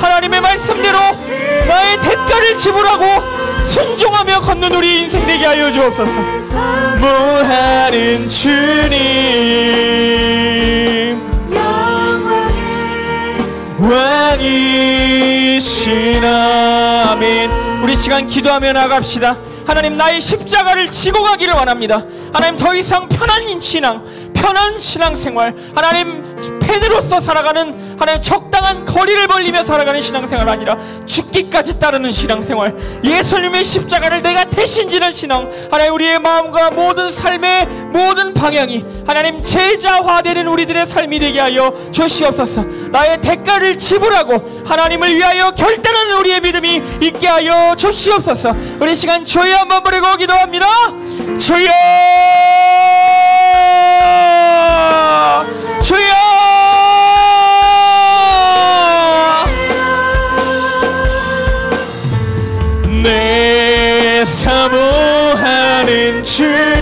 하나님의 말씀대로 나의 대가를 지불하고 순종하며 걷는 우리 인생 되게 하여 주옵소서. 모하는 주님 왕이시라. 아멘. 우리 시간 기도하며 나갑시다. 하나님 나의 십자가를 지고 가기를 원합니다. 하나님 더 이상 편한 신앙, 편한 신앙생활, 하나님 펜으로서 살아가는 하나님 적당한 거리를 벌리며 살아가는 신앙생활 아니라 죽기까지 따르는 신앙생활, 예수님의 십자가를 내가 대신 지는 신앙, 하나님 우리의 마음과 모든 삶의 모든 방향이 하나님 제자화되는 우리들의 삶이 되게 하여 주시옵소서. 나의 대가를 지불하고 하나님을 위하여 결단하는 우리의 믿음이 있게 하여 주시옵소서. 우리 시간 주여 한번 부르고 기도합니다. 주여 주여 내 사모하는 주님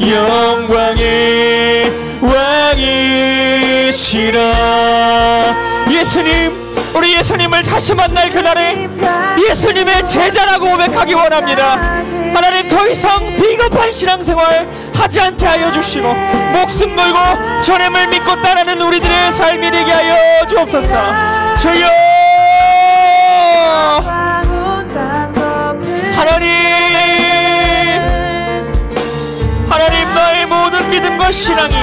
영광의 왕이시라. 예수님 우리 예수님을 다시 만날 그날에 예수님의 제자라고 고백하기 원합니다. 하나님 더 이상 비겁한 신앙생활 하지 않게 하여 주시고 목숨 걸고 전함을 믿고 따르는 우리들의 삶이 되게 하여 주옵소서. 주여 하나님 나의 모든 믿음과 신앙이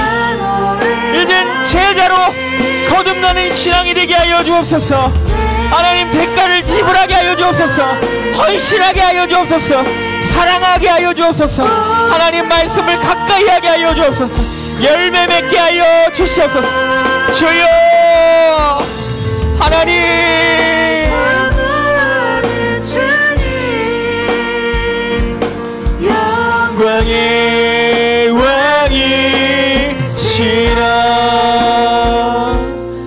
이젠 제자로 거듭나는 신앙이 되게 하여 주옵소서. 하나님 대가를 지불하게 하여 주옵소서. 헌신하게 하여 주옵소서. 사랑하게 하여 주옵소서. 하나님 말씀을 가까이 하게 하여 주옵소서. 열매 맺게 하여 주시옵소서. 주여 하나님 영광의 왕이시라.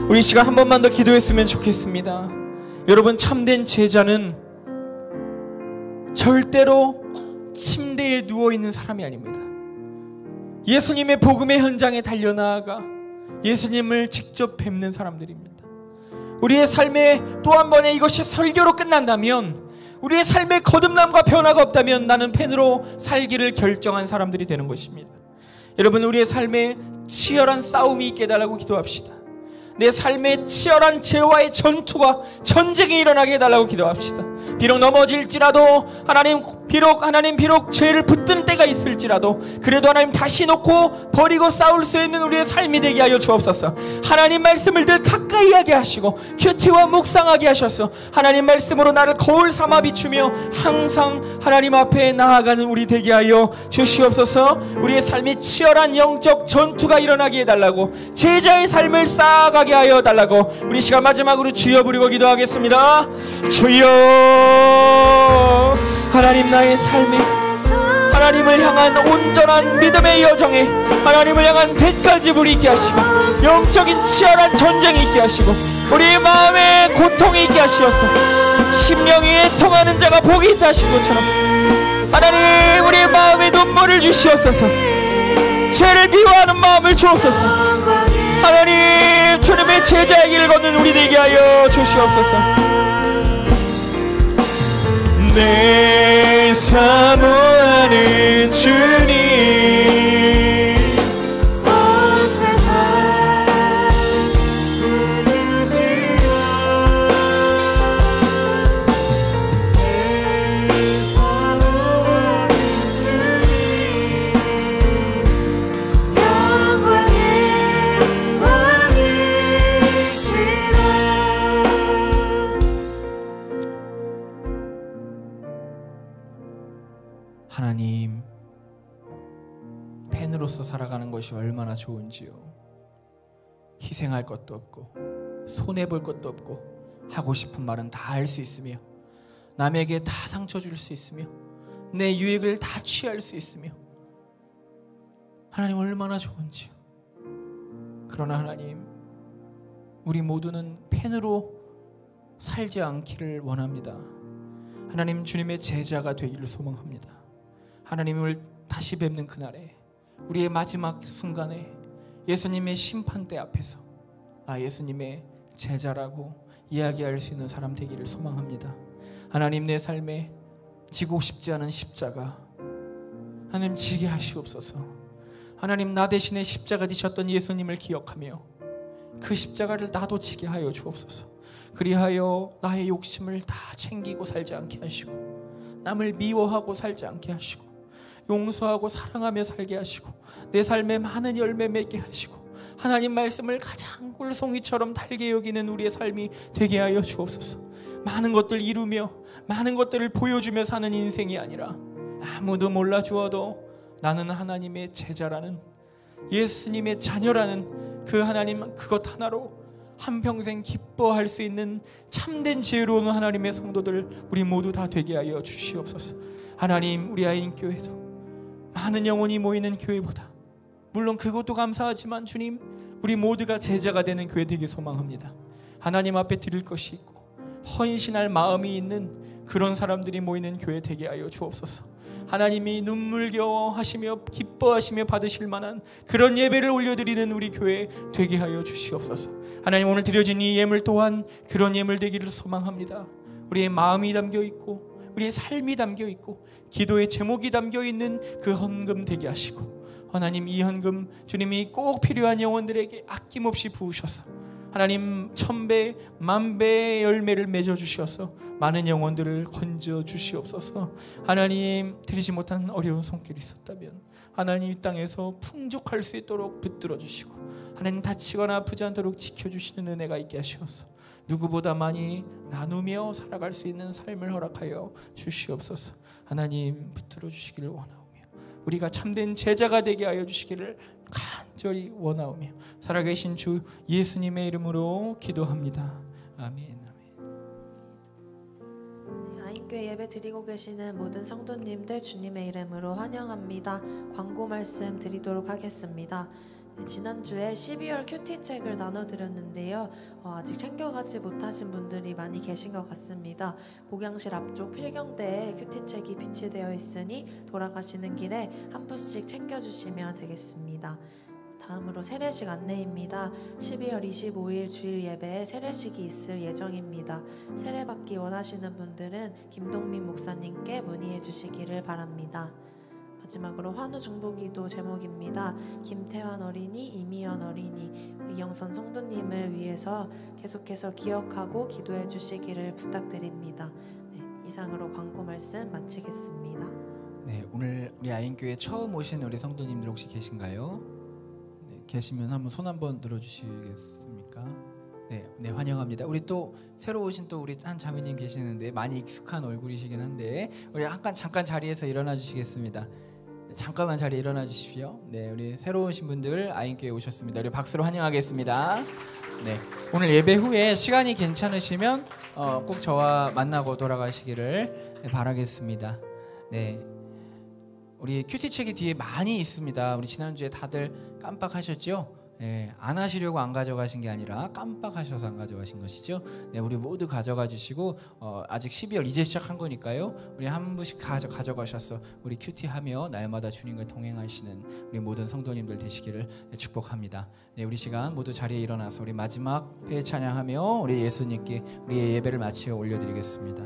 우리 시간 한 번만 더 기도했으면 좋겠습니다. 여러분 참된 제자는 절대로 침대에 누워있는 사람이 아닙니다. 예수님의 복음의 현장에 달려나아가 예수님을 직접 뵙는 사람들입니다. 우리의 삶에 또 한 번에 이것이 설교로 끝난다면, 우리의 삶에 거듭남과 변화가 없다면 나는 펜으로 살기를 결정한 사람들이 되는 것입니다. 여러분 우리의 삶에 치열한 싸움이 있게 해달라고 기도합시다. 내 삶에 치열한 죄와의 전투가 전쟁이 일어나게 해달라고 기도합시다. 비록 넘어질지라도 비록 죄를 붙드는 때가 있을지라도 그래도 하나님 다시 놓고 버리고 싸울 수 있는 우리의 삶이 되게 하여 주옵소서. 하나님 말씀을 늘 가까이 하게 하시고 큐티와 묵상하게 하셔서 하나님 말씀으로 나를 거울 삼아 비추며 항상 하나님 앞에 나아가는 우리 되게 하여 주시옵소서. 우리의 삶에 치열한 영적 전투가 일어나게 해달라고, 제자의 삶을 쌓아가게 하여 달라고 우리 시간 마지막으로 주여 부르고 기도하겠습니다. 주여 하나님 나의 삶에 하나님을 향한 온전한 믿음의 여정에 하나님을 향한 대가집을 있게 하시고 영적인 치열한 전쟁이 있게 하시고 우리의 마음에 고통이 있게 하시어서 심령이 애통하는 자가 복이 있다 하신 것처럼 하나님 우리의 마음에 눈물을 주시옵소서. 죄를 미워하는 마음을 주옵소서. 하나님 주님의 제자의 길을 걷는 우리 되게 하여 주시옵소서. 내 사모하는 주님 하나님, 팬으로서 살아가는 것이 얼마나 좋은지요. 희생할 것도 없고 손해볼 것도 없고 하고 싶은 말은 다 할 수 있으며 남에게 다 상처 줄 수 있으며 내 유익을 다 취할 수 있으며 하나님 얼마나 좋은지요. 그러나 하나님, 우리 모두는 팬으로 살지 않기를 원합니다. 하나님, 주님의 제자가 되기를 소망합니다. 하나님을 다시 뵙는 그날에 우리의 마지막 순간에 예수님의 심판대 앞에서 나 예수님의 제자라고 이야기할 수 있는 사람 되기를 소망합니다. 하나님, 내 삶에 지고 싶지 않은 십자가 하나님 지게 하시옵소서. 하나님, 나 대신에 십자가 지셨던 예수님을 기억하며 그 십자가를 나도 지게 하여 주옵소서. 그리하여 나의 욕심을 다 챙기고 살지 않게 하시고 남을 미워하고 살지 않게 하시고 용서하고 사랑하며 살게 하시고 내 삶에 많은 열매 맺게 하시고 하나님 말씀을 가장 꿀송이처럼 달게 여기는 우리의 삶이 되게 하여 주옵소서. 많은 것들 이루며 많은 것들을 보여주며 사는 인생이 아니라 아무도 몰라주어도 나는 하나님의 제자라는 예수님의 자녀라는 그 하나님 그것 하나로 한평생 기뻐할 수 있는 참된 지혜로운 하나님의 성도들 우리 모두 다 되게 하여 주시옵소서. 하나님, 우리 아인교회도 많은 영혼이 모이는 교회보다 물론 그것도 감사하지만 주님, 우리 모두가 제자가 되는 교회 되길 소망합니다. 하나님 앞에 드릴 것이 있고 헌신할 마음이 있는 그런 사람들이 모이는 교회 되게 하여 주옵소서. 하나님이 눈물겨워 하시며 기뻐하시며 받으실 만한 그런 예배를 올려드리는 우리 교회 되게 하여 주시옵소서. 하나님, 오늘 드려진 이 예물 또한 그런 예물 되기를 소망합니다. 우리의 마음이 담겨있고 우리의 삶이 담겨있고 기도의 제목이 담겨있는 그 헌금 되게 하시고 하나님, 이 헌금 주님이 꼭 필요한 영혼들에게 아낌없이 부으셔서 하나님 1000배 만배의 열매를 맺어주셔서 많은 영혼들을 건져 주시옵소서. 하나님, 드리지 못한 어려운 손길이 있었다면 하나님 이 땅에서 풍족할 수 있도록 붙들어 주시고 하나님 다치거나 아프지 않도록 지켜주시는 은혜가 있게 하시옵소서. 누구보다 많이 나누며 살아갈 수 있는 삶을 허락하여 주시옵소서. 하나님, 붙들어 주시기를 원하오며 우리가 참된 제자가 되게 하여 주시기를 간절히 원하오며 살아계신 주 예수님의 이름으로 기도합니다. 아멘. 아인교회 예배 드리고 계시는 모든 성도님들 주님의 이름으로 환영합니다. 광고 말씀 드리도록 하겠습니다. 지난주에 12월 큐티 책을 나눠드렸는데요. 아직 챙겨가지 못하신 분들이 많이 계신 것 같습니다. 목양실 앞쪽 필경대에 큐티 책이 비치되어 있으니 돌아가시는 길에 한 푸씩 챙겨주시면 되겠습니다. 다음으로 세례식 안내입니다. 12월 25일 주일 예배에 세례식이 있을 예정입니다. 세례받기 원하시는 분들은 김동민 목사님께 문의해 주시기를 바랍니다. 마지막으로 환우중보기도 제목입니다. 김태환 어린이, 이미연 어린이, 이영선 성도님을 위해서 계속해서 기억하고 기도해 주시기를 부탁드립니다. 네, 이상으로 광고 말씀 마치겠습니다. 네, 오늘 우리 아인교회 처음 오신 우리 성도님들 혹시 계신가요? 네, 계시면 한번 손 한번 들어주시겠습니까? 네, 환영합니다. 우리 또 새로 오신 또 우리 한 자매님 계시는데 많이 익숙한 얼굴이시긴 한데 우리 잠깐 자리에서 일어나 주시겠습니다. 잠깐만 자리에 일어나 주십시오. 네, 우리 새로 오신 분들 아인교회에 오셨습니다. 우리 박수로 환영하겠습니다. 네, 오늘 예배 후에 시간이 괜찮으시면 꼭 저와 만나고 돌아가시기를 바라겠습니다. 네, 우리 큐티 책이 뒤에 많이 있습니다. 우리 지난주에 다들 깜빡하셨죠? 네, 안 하시려고 안 가져가신 게 아니라 깜빡하셔서 안 가져가신 것이죠. 네, 우리 모두 가져가 주시고 아직 12월 이제 시작한 거니까요. 우리 한 분씩 가져가셔서 우리 큐티하며 날마다 주님과 동행하시는 우리 모든 성도님들 되시기를 축복합니다. 네, 우리 시간 모두 자리에 일어나서 우리 마지막 회에 찬양하며 우리 예수님께 우리의 예배를 마치어 올려드리겠습니다.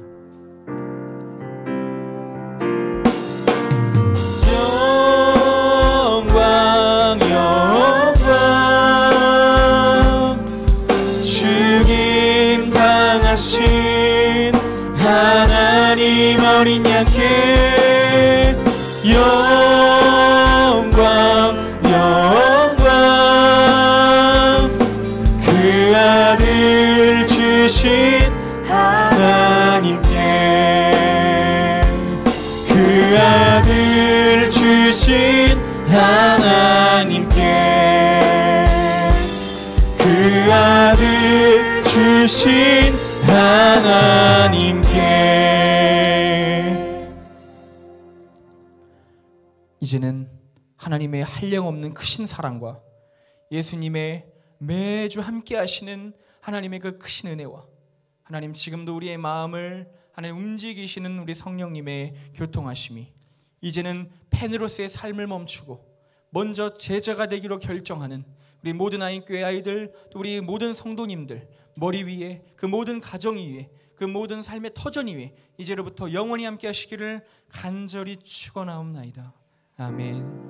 영광 죽임 당하신 하나님 어린 양께 영광 그 아들 주신 하나님께 그 아들 주신 하나님께 그 아들 주신 하나님께 이제는 하나님의 한량없는 크신 사랑과 예수님의 매주 함께 하시는 하나님의 그 크신 은혜와 하나님 지금도 우리의 마음을 하나님 움직이시는 우리 성령님의 교통하심이 이제는 팬으로서의 삶을 멈추고 먼저 제자가 되기로 결정하는 우리 모든 아인교회 아이들 또 우리 모든 성도님들 머리 위에 그 모든 가정 위에 그 모든 삶의 터전 위에 이제로부터 영원히 함께 하시기를 간절히 축원하옵나이다. 아멘.